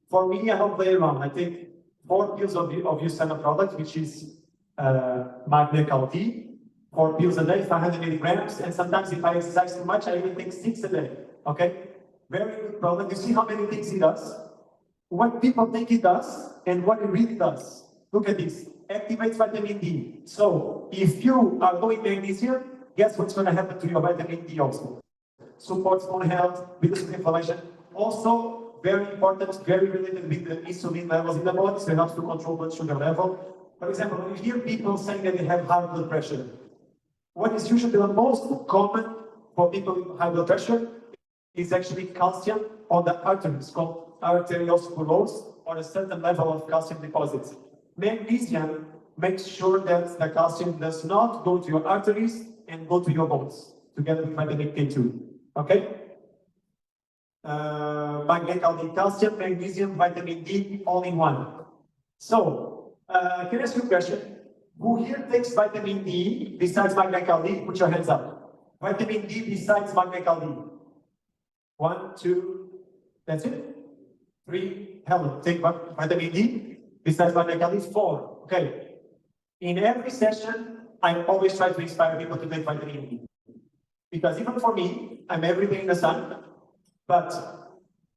[SPEAKER 2] For me, I don't play around. I take 4 pills of USANA product, which is Magne-Calti, 4 pills a day, 500 milligrams, and sometimes if I exercise too much, I even take 6 a day. Okay, very good product. You see how many things it does? What people think it does, and what it really does. Look at this. Activates vitamin D. So if you are low in magnesium, guess what's going to happen to your vitamin D also? Supports bone health, reduces inflammation. Also, very important, very related with the insulin levels in the body, so it helps to control blood sugar level. For example, when you hear people saying that they have high blood pressure, what is usually the most common for people with high blood pressure is actually calcium on the arteries, called arteriosclerosis, or a certain level of calcium deposits. Magnesium makes sure that the calcium does not go to your arteries and go to your bones, together with vitamin K2. Okay? Magnetic calcium, magnesium, vitamin D, all in one. So, can I ask you a question? Who here takes vitamin D besides magnetic D? Put your hands up. Vitamin D besides magnetic D. 1, 2, that's it? 3, Helen, take vitamin D besides magnetic D. 4, okay. In every session, I always try to inspire people to take vitamin D. Because even for me, I'm every day in the sun, but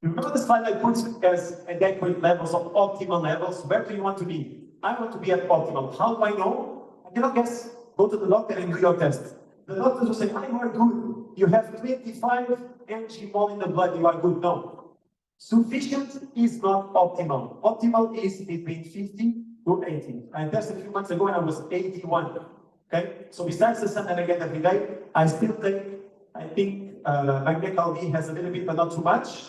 [SPEAKER 2] remember the slide I put as adequate levels of optimal levels? Where do you want to be? I want to be at optimal. How do I know? I cannot guess. Go to the doctor and do your test. The doctors will say, you are good. You have 25 mg/mol in the blood, you are good. No. Sufficient is not optimal. Optimal is between 50 to 80. I tested a few months ago and I was 81. Okay? So besides the sun that I get every day, I still take, I think magnetic D has a little bit, but not too much,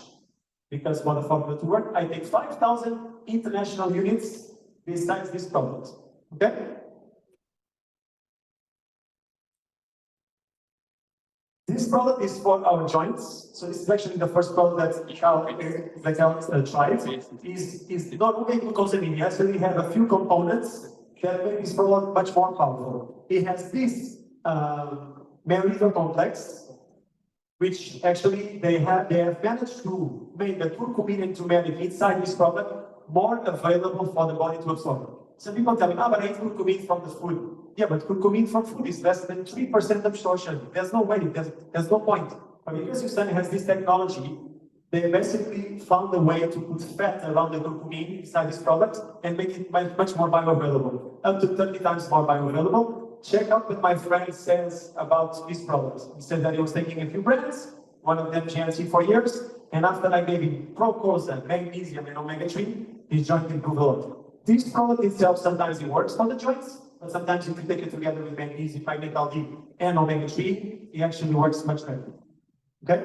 [SPEAKER 2] because for the formula to work, I take 5,000 international units besides this product. Okay? This product is for our joints. So this is actually the first product that Carl tried. Is not only glucosamine, so we have a few components that make this product much more powerful. It has this meridian complex, which actually they have managed to make the curcumin and turmeric inside this product more available for the body to absorb. Some people tell me, but I eat curcumin from the food. Yeah, but curcumin from food is less than 3% absorption. There's no way, there's no point. But because Usani has this technology, they basically found a way to put fat around the curcumin inside this product and make it much more bioavailable, up to 30 times more bioavailable. Check out what my friend says about this product. He said that he was taking a few brands, one of them GNC for years, and after I gave him Procosa, magnesium, and omega-3, his joint improved a lot. This product itself, sometimes it works for the joints, but sometimes if you take it together with magnesium, magnetic D, and omega-3, it actually works much better. Okay?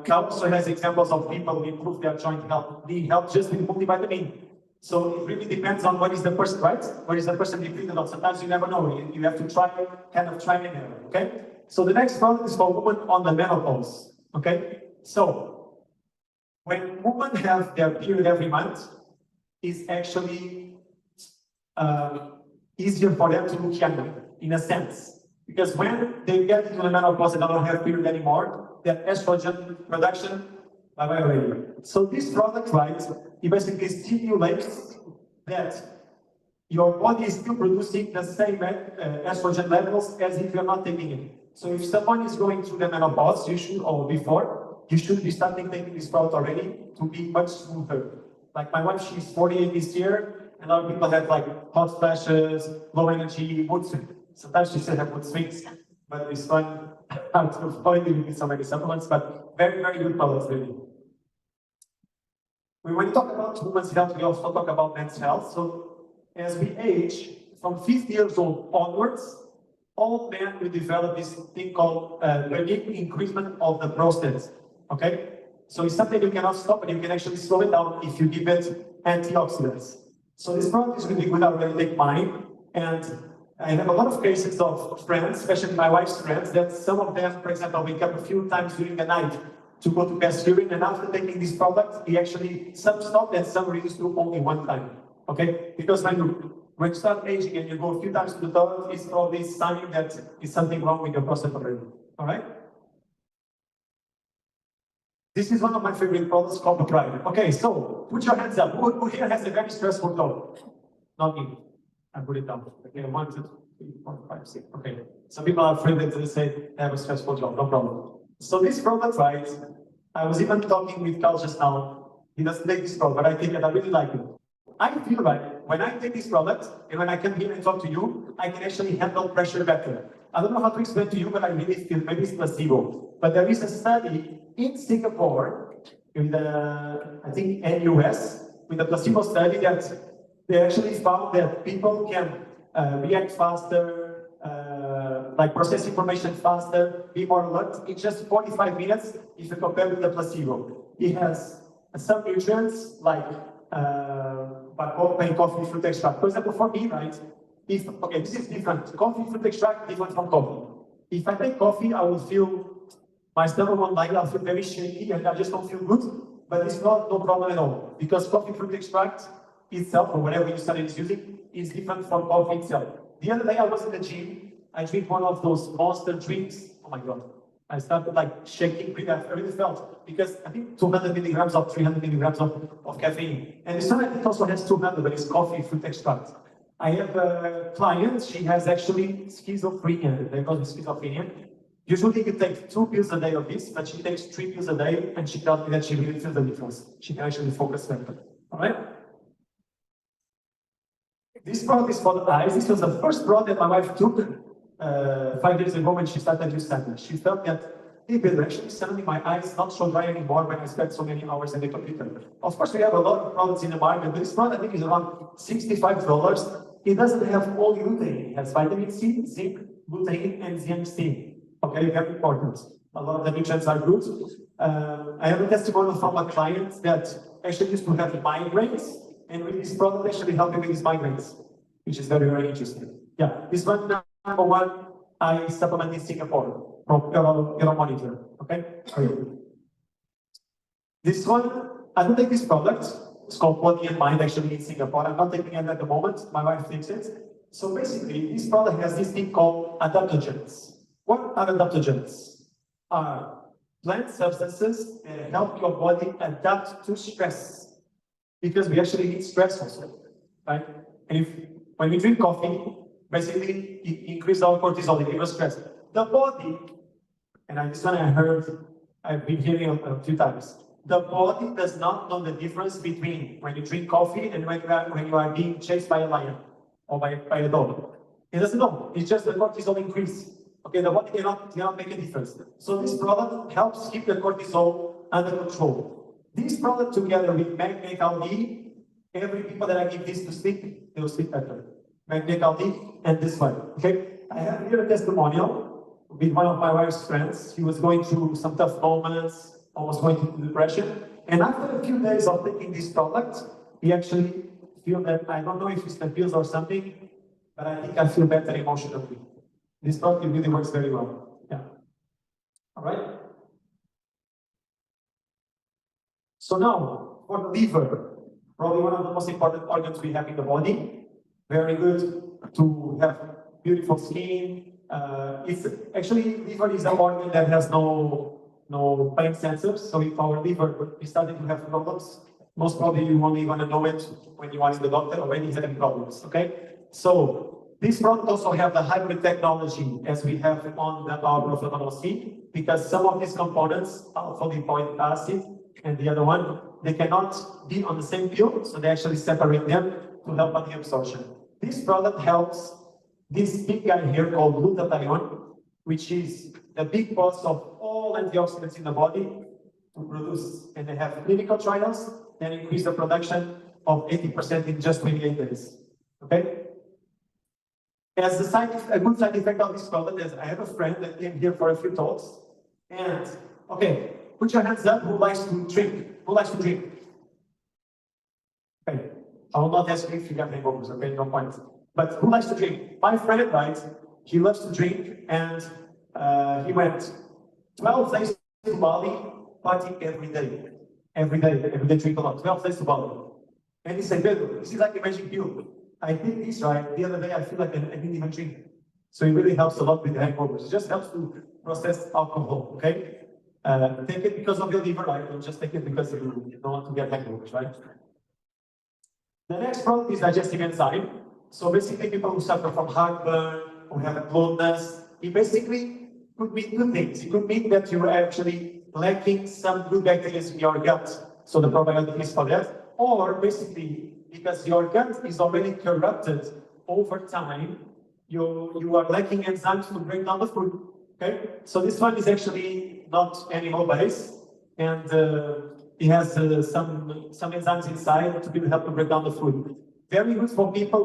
[SPEAKER 2] Cal also has examples of people who improve their joint health, the health just with multivitamin. So it really depends on what is the person, right? What is the person dependent on? Sometimes you never know. You have to try and error. Okay? So the next product is for women on the menopause. Okay? So when women have their period every month, it's actually easier for them to look younger, in a sense. Because when they get into the menopause and don't have period anymore, their estrogen production, bye-bye. So this product, right, it basically stimulates that your body is still producing the same estrogen levels as if you're not taking it. So if someone is going through the menopause, you should, or before, you should be starting taking this product already to be much smoother. Like my wife, she's 48 this year, and a lot of people have like hot flashes, low energy, mood swings. Sometimes she still have mood swings, but it's fun to avoid with so many supplements, but very, very good products, really. When we talk about women's health, we also talk about men's health. So as we age, from 50 years old onwards, all men will develop this thing called unique increasement of the prostate. Okay? So it's something you cannot stop, and you can actually slow it down if you give it antioxidants. So this product is really good. I already take mine, and I have a lot of cases of friends, especially my wife's friends, that some of them, for example, wake up a few times during the night to go to pass urine, and after taking this product, some stop and some reduce to only one time. Okay? Because when you start aging and you go a few times to the toilet, it's probably a sign that is something wrong with your prostate already. All right? This is one of my favorite products called pedroè. Okay, so put your hands up. Who here has a very stressful job? Not me. I put it down. Okay, 1, 2, 3, 4, 5, 6. Okay. Some people are afraid that they say they have a stressful job. No problem. So this product, right? I was even talking with Carl just now. He doesn't take this product, but I think that I really like it. I feel like when I take this product and when I come here and talk to you, I can actually handle pressure better. I don't know how to explain to you, but I really feel maybe it's placebo. But there is a study in Singapore, in the, I think, NUS, with a placebo study that They actually found that people can react faster, like process information faster, be more alert in just 45 minutes if you compare with the placebo. It has some nutrients like bacopa and coffee fruit extract. For example, for me, right? Okay, this is different. Coffee fruit extract different from coffee. If I take coffee, I will feel my stomach won't like it. I'll feel very shaky and I just don't feel good. But it's not no problem at all because coffee fruit extract itself, or whatever you started using, is different from coffee itself. The other day I was in the gym, I drink one of those monster drinks. Oh my God. I started like shaking, I really felt, because I think 200 milligrams or 300 milligrams of caffeine. And this one I think also has 200, but it's coffee fruit extract. I have a client, she has actually schizophrenia, they call it schizophrenia. Usually you take 2 pills a day of this, but she takes 3 pills a day, and she tells me that she really feels the difference. She can actually focus better. All right? This product is for the eyes. This was the first product that my wife took 5 years ago when she started using it. She felt that, hey, Pedro, actually suddenly my eyes not so dry anymore when I spend so many hours in the computer. Of course, we have a lot of products in the market, but this product I think is around $65. It doesn't have all lutein. It has vitamin C, zinc, lutein, and zeaxanthin. Okay, very important. A lot of the nutrients are good. I have a testimonial from a client that actually used to have migraines, and with this product actually helped me with his migraines, which is very, very interesting. Yeah, this one, number one, I supplement in Singapore from your monitor. Okay? This one, I don't take this product. It's called Body and Mind actually in Singapore. I'm not taking it at the moment. My wife takes it. So basically, this product has this thing called adaptogens. What are adaptogens? Plant substances that help your body adapt to stress. Because we actually need stress also, right? And when we drink coffee, basically it increases our cortisol, it gives us stress. The body, and this one I've been hearing a few times. The body does not know the difference between when you drink coffee and when you are being chased by a lion or by a dog. It doesn't know. It's just the cortisol increase. Okay, the body cannot make a difference. So this product helps keep the cortisol under control. This product together with Magnetal D, every people that I give this to sleep, they will sleep better. Magnetal D and this one. Okay, I have here a testimonial with one of my wife's friends. He was going through some tough moments, almost going into depression. And after a few days of taking this product, he actually feel that, I don't know if it's the pills or something, but I think I feel better emotionally. This product really works very well. Yeah. All right. So now, for the liver, probably one of the most important organs we have in the body. Very good to have beautiful skin. It's actually, liver is an organ that has no pain sensors. So if our liver is starting to have problems, most probably you only want to know it when you ask the doctor or when he's having problems. Okay. So this product also have the hybrid technology as we have on our profitable C, because some of these components, alpha-lipoic acid and the other one, they cannot be on the same pill, so they actually separate them to help on the absorption. This product helps this big guy here called glutathione, which is the big boss of all antioxidants in the body to produce, and they have clinical trials that increase the production of 80% in just 28 days. Okay? As a good side effect of this product is I have a friend that came here for a few talks, and okay, put your hands up who likes to drink. Who likes to drink? Okay, I will not ask you if you got hangovers, okay, no point. But who likes to drink? My friend, right, he loves to drink, and he went 12 days to Bali, partying every day. Every day drink a lot, 12 days to Bali. And he said, Pedro, this is like a magic pill. I did this, right? The other day, I feel like I didn't even drink. So it really helps a lot with the hangovers. It just helps to process alcohol, okay? Take it because of your liver, right? Don't just take it because you don't want to get hangovers, right? The next product is digestive enzyme. So basically, people who suffer from heartburn, who have bloatness, it basically could mean two things. It could mean that you're actually lacking some good bacteria in your gut. So the probiotic is for that. Or basically, because your gut is already corrupted over time, you are lacking enzymes to break down the food. Okay, so this one is actually not animal-based, and it has some enzymes inside to help to break down the food. Very good for people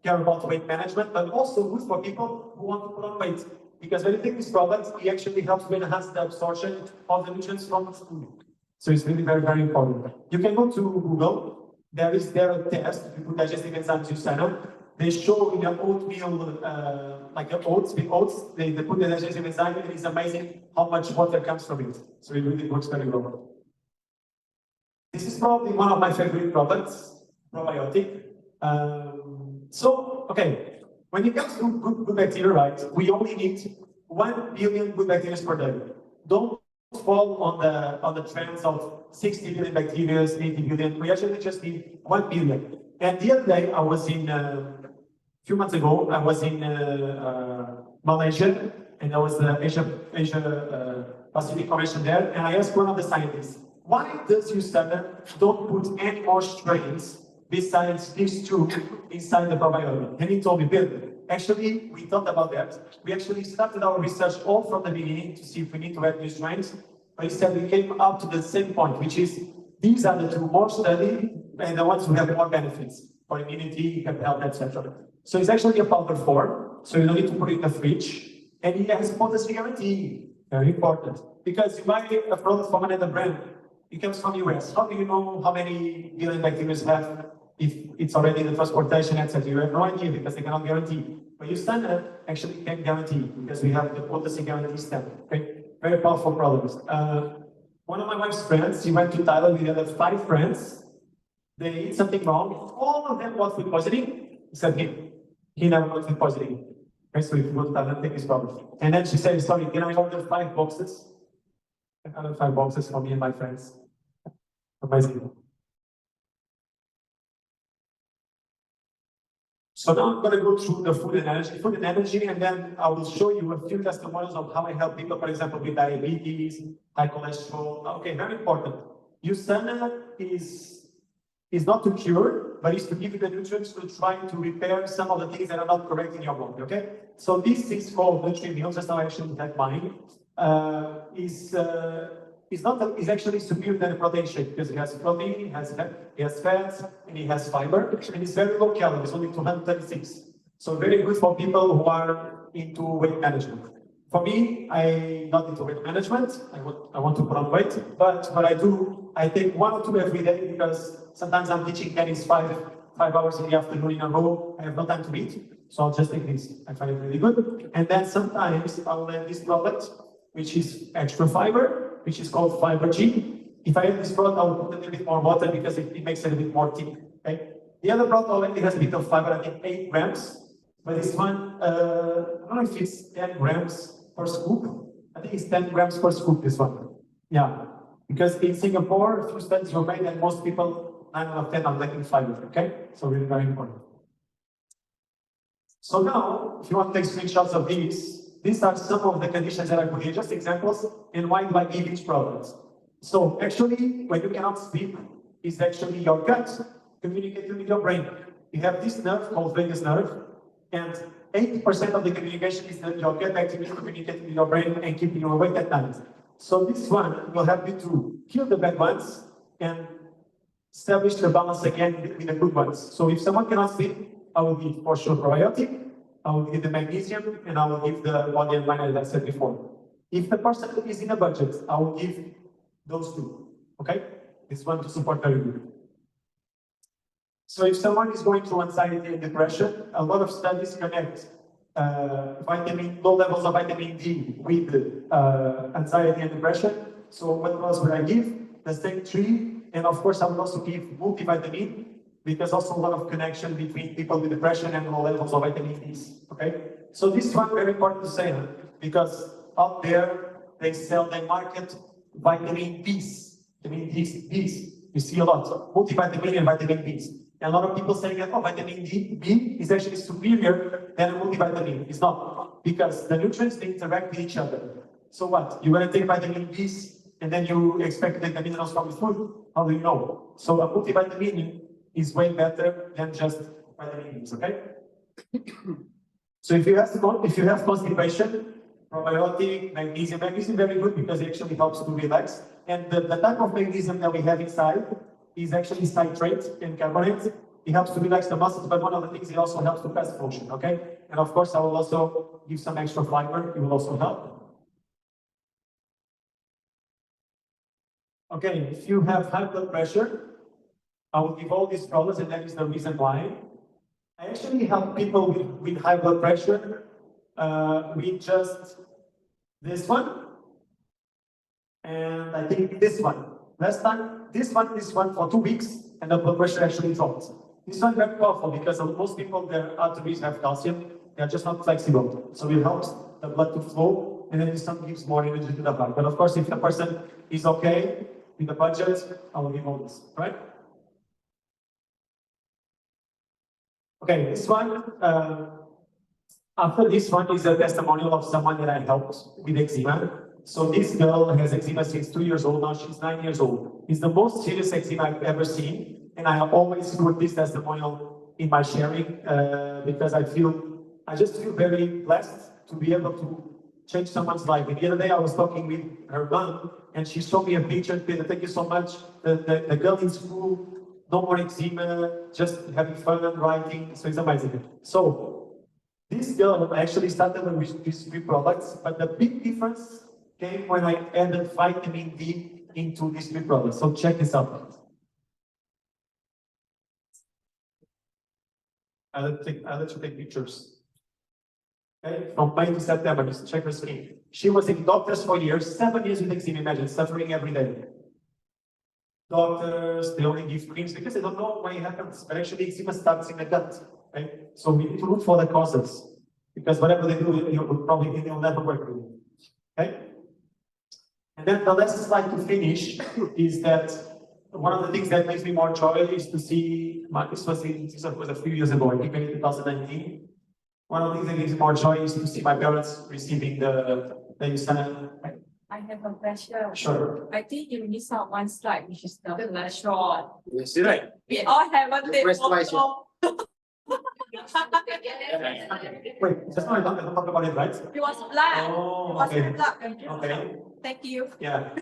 [SPEAKER 2] care about weight management, but also good for people who want to put on weight. Because when you take this product, it actually helps to enhance the absorption of the nutrients from the food. So it's really very, very important. You can go to Google. There is a test. If you put digestive enzymes, you sign up. They show in the oatmeal, like the oats, they put the digestive enzyme, and it's amazing how much water comes from it. So it really works very well. This is probably one of my favorite products, probiotic. Okay, when it comes to good bacteria, right, we only need 1 billion good bacteria per day. Don't fall on the trends of 60 billion bacteria, 80 billion. We actually just need 1 billion. And the other day, I was in, a few months ago, I was in Malaysia, and there was the Asia Pacific Convention there, and I asked one of the scientists, why does your study don't put any more strains besides these two inside the probiotic? And he told me, Bill, actually, we thought about that. We actually started our research all from the beginning to see if we need to add new strains. But instead, we came up to the same point, which is these are the two more studied and the ones who have more benefits for immunity, gut health, etc. So it's actually a powder form, so you don't need to put it in the fridge. And it has potency guarantee, very important. Because you buy a product from another brand, it comes from US. How do you know how many billion bacteria have if it's already in the transportation, etc.? You have no idea because they cannot guarantee. But your standard actually can guarantee because we have the potency guarantee standard. Okay? Very powerful products. One of my wife's friends, she went to Thailand with the other 5 friends. They eat something wrong. All of them got food poisoning, except him. He never got food poisoning. Okay, so if you go to Thailand, take this problem. And then she said, sorry, can I order 5 boxes? I ordered 5 boxes for me and my friends. Amazing. So now I'm going to go through the food and energy, and then I will show you a few testimonials of how I help people, for example, with diabetes, high cholesterol. Okay, very important. USANA is not to cure, but is to give you the nutrients to try to repair some of the things that are not correct in your body, okay? So this is called Nutri-Meal, just now I actually had mine, is actually superior than a protein shake because it has protein, it has fats, and it has fiber, and it's very low calorie, it's only 236. So very good for people who are into weight management. For me, I'm not into weight management, I want to put on weight, but what I do, I take 1 or 2 every day because sometimes I'm teaching tennis 5 hours in the afternoon in a row, I have no time to eat, so I'll just take this. I find it really good. And then sometimes I'll add this product, which is extra fiber, which is called Fiber G. If I add this product, I'll put a little bit more water because it makes it a bit more thick. Okay? The other product already has a bit of fiber, I think 8 grams. But this one, I don't know if it's 10 grams per scoop. I think it's 10 grams per scoop, this one. Yeah. Because in Singapore, through studies were made that most people, 9 out of 10 are lacking fiber. Okay? So really very important. So now, if you want to take screenshots of these are some of the conditions that I put here, just examples, and why do I give each product. So actually, when you cannot sleep, it's actually your gut communicating with your brain. You have this nerve called vagus nerve, and 80% of the communication is that your gut bacteria communicating with your brain and keeping you awake at night. So this one will help you to kill the bad ones and establish the balance again with the good ones. So if someone cannot sleep, I will give for sure probiotic, I will give the magnesium, and I will give the body and mind, as I said before. If the person is in a budget, I will give those 2. Okay? This one to support very good. So if someone is going through anxiety and depression, a lot of studies connect low levels of vitamin D with anxiety and depression. So what else would I give? The same 3, and of course I will also give multivitamin, because also a lot of connection between people with depression and low levels of vitamin D. Okay? So this one very important to say, because out there they market vitamin Bs. Vitamin Bs. You see a lot. Multivitamin and vitamin Bs. And a lot of people saying that vitamin B is actually superior than a multivitamin. It's not. Because the nutrients, they interact with each other. So what? You're going to take vitamin Bs and then you expect to take the minerals from the food? How do you know? So a multivitamin is way better than just vitamin Bs, okay? So if you have constipation, probiotic, magnesium very good because it actually helps to relax. And the type of magnesium that we have inside is actually citrate and carbonate. It helps to relax the muscles, but one of the things it also helps to fast motion, okay? And of course, I will also give some extra fiber. It will also help. Okay, if you have high blood pressure, I will give all these problems, and that is the reason why. I actually help people with high blood pressure with just this one, and I think this one. Last time, this one for 2 weeks, and the blood pressure actually dropped. This one is very powerful because most people, their arteries have calcium, they are just not flexible. So it helps the blood to flow, and then this one gives more energy to the heart. But of course, if the person is okay with the budget, I will give all this, right? Okay, this one, after this one is a testimonial of someone that I helped with eczema. So this girl has eczema since 2 years old, now she's 9 years old. It's the most serious eczema I've ever seen, and I always put this testimonial in my sharing because I just feel very blessed to be able to change someone's life. And the other day I was talking with her mom, and she showed me a picture and said, "Thank you so much. The girl in school, no more eczema, just having fun and writing." So it's amazing. So this girl actually started with these 3 products, but the big difference came when I added vitamin D into these 3 products. So check this out. I'll let you take pictures. Okay, from May to September, just check her skin. She was in doctors for years, 7 years with eczema, imagine, suffering every day. Doctors, they only give creams because they don't know why it happens. But actually, eczema starts in the gut. Okay? So we need to look for the causes. Because whatever they do, they'll never work with you. Okay? And then the last slide to finish is that one of the things that makes me more joy is to see, this was a few years ago, I think maybe 2019. One of the things that gives me more joy is to see my parents receiving the USANA.
[SPEAKER 6] I have a question.
[SPEAKER 2] Sure.
[SPEAKER 6] I think you missed out one slide, which is the restaurant.
[SPEAKER 4] Yes.
[SPEAKER 2] Did I?
[SPEAKER 6] We all haven't taken
[SPEAKER 4] Restaurant.
[SPEAKER 6] photo.
[SPEAKER 2] Wait, just now I don't talk about it, right?
[SPEAKER 6] It was black. It
[SPEAKER 2] Oh,
[SPEAKER 6] was
[SPEAKER 2] okay.
[SPEAKER 6] black.
[SPEAKER 2] Okay.
[SPEAKER 6] Thank you.
[SPEAKER 2] Yeah.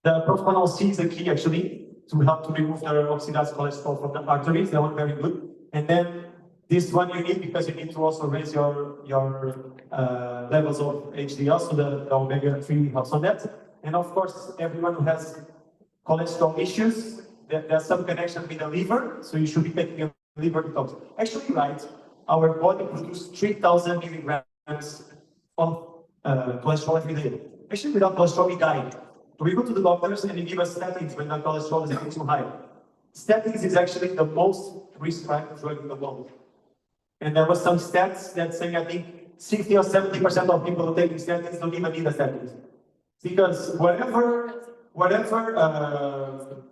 [SPEAKER 2] The propanol C is the key actually to help to remove the oxidized cholesterol from the arteries. That one very good. And then this one you need because you need to also raise your levels of HDL, so the omega-3 helps on that. And of course, everyone who has cholesterol issues, there's some connection with the liver, so you should be taking a liver detox. Actually, right, our body produces 3,000 milligrams of cholesterol every day. Actually, without cholesterol, we die. We go to the doctors and they give us statins when our cholesterol is getting too high. Statins is actually the most prescribed drug in the world. And there was some stats that saying, I think 60 or 70% of people who take statins don't even need a statin. Because whatever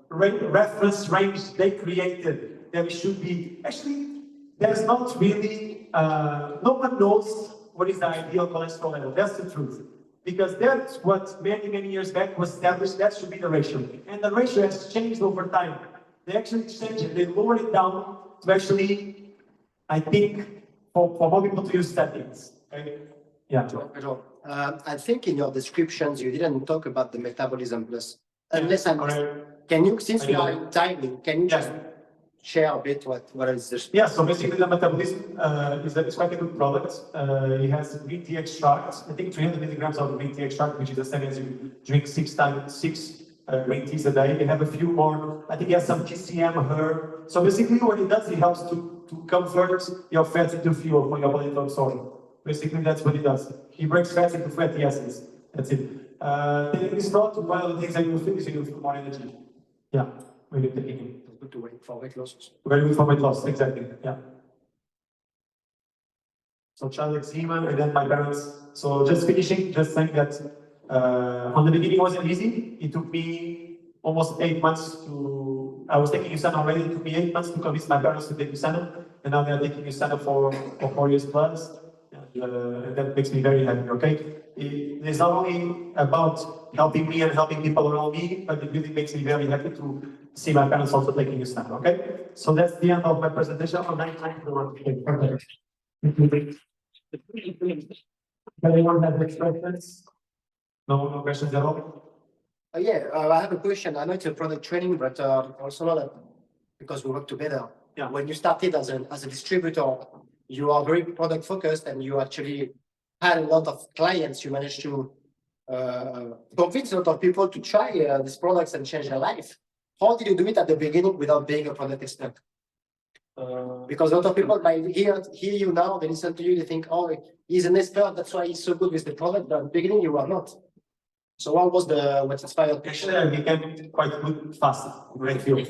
[SPEAKER 2] reference range they created, there should be, actually, there's not really, no one knows what is the ideal cholesterol level. That's the truth. Because that's what many years back was established, that should be the ratio. And the ratio has changed over time. They actually changed it, they lowered it down to actually, I think, for more people to use statins. Okay? Yeah.
[SPEAKER 4] Pedro, I think in your descriptions you didn't talk about the metabolism plus. Unless I'm can you, since we are in timing, can you just share a bit what is this?
[SPEAKER 2] Yeah, so basically the metabolism is quite a good product. It has green tea extract, I think 300 milligrams of green tea extract, which is the same as you drink 6 green teas a day. They have a few more, I think it has some TCM, herb. So basically what it does, it helps to convert your fats into fuel for your body to absorb. Basically that's what it does. It breaks fats into fatty acids. That's it. Taking this product, one of the things that you feel is you feel more energy. Yeah, when you're taking it.
[SPEAKER 4] Good to wait for weight loss.
[SPEAKER 2] Very good for weight loss, exactly. Yeah. So child eczema, and then my parents. So just finishing, just saying that on the beginning it wasn't easy. It took me almost 8 months to. I was taking USANA already. It took me 8 months to convince my parents to take USANA, and now they are taking USANA for 4 years plus. And that makes me very happy. Okay, it's not only about helping me and helping people around me, but it really makes me very happy to see my parents also taking USANA. Okay, so that's the end of my presentation. Anyone have any questions? No questions at all?
[SPEAKER 4] I have a question. I know it's a product training, but also know that because we work together.
[SPEAKER 2] Yeah.
[SPEAKER 4] When you started as a distributor, you are very product focused and you actually had a lot of clients. You managed to convince a lot of people to try these products and change their life. How did you do it at the beginning without being a product expert? Because a lot of people might hear you now, they listen to you, they think, oh, he's an expert, that's why he's so good with the product, but at the beginning you are not. So what inspired you?
[SPEAKER 2] Actually, I became quite good fast in my field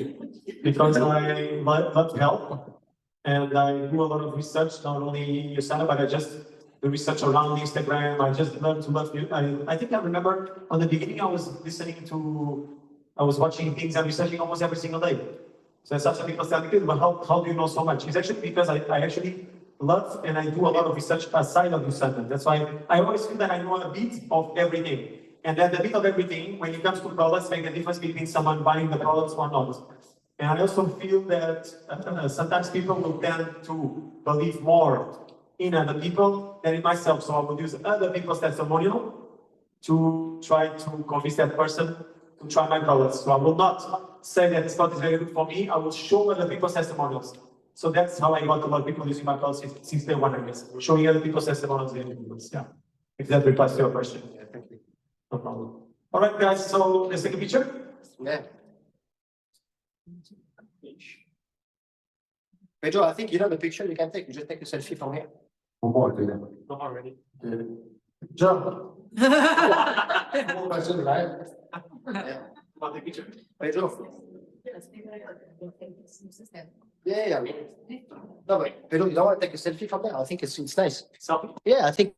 [SPEAKER 2] because I love help and I do a lot of research, not only Usana, but I just do research around Instagram. I just learn too much. I think I remember on the beginning, I was watching things and researching almost every single day. So such a people tell me, but how do you know so much? It's actually because I actually love and I do a lot of research aside of Usana. That's why I always feel that I know a bit of everything. And then the bit of everything, when it comes to products, make the difference between someone buying the products or not. And I also feel that sometimes people will tend to believe more in other people than in myself. So I will use other people's testimonial to try to convince that person to try my products. So I will not say that this product is very good for me. I will show other people's testimonials. So that's how I got a lot of people using my products since day one, I guess. Showing other people's testimonials. Yeah. If that replies to your question. Yeah, thank you. No problem. All right, guys. So let's take a picture.
[SPEAKER 4] Yeah. Pedro, I think you know the picture you can take. You just take a selfie from here.
[SPEAKER 2] No more already. Jump.
[SPEAKER 4] More person, right? Yeah.
[SPEAKER 2] Want the picture?
[SPEAKER 4] Pedro. Yeah. No, but Pedro, you don't want to take a selfie from there. I think it's nice.
[SPEAKER 2] Selfie.
[SPEAKER 4] Yeah, I think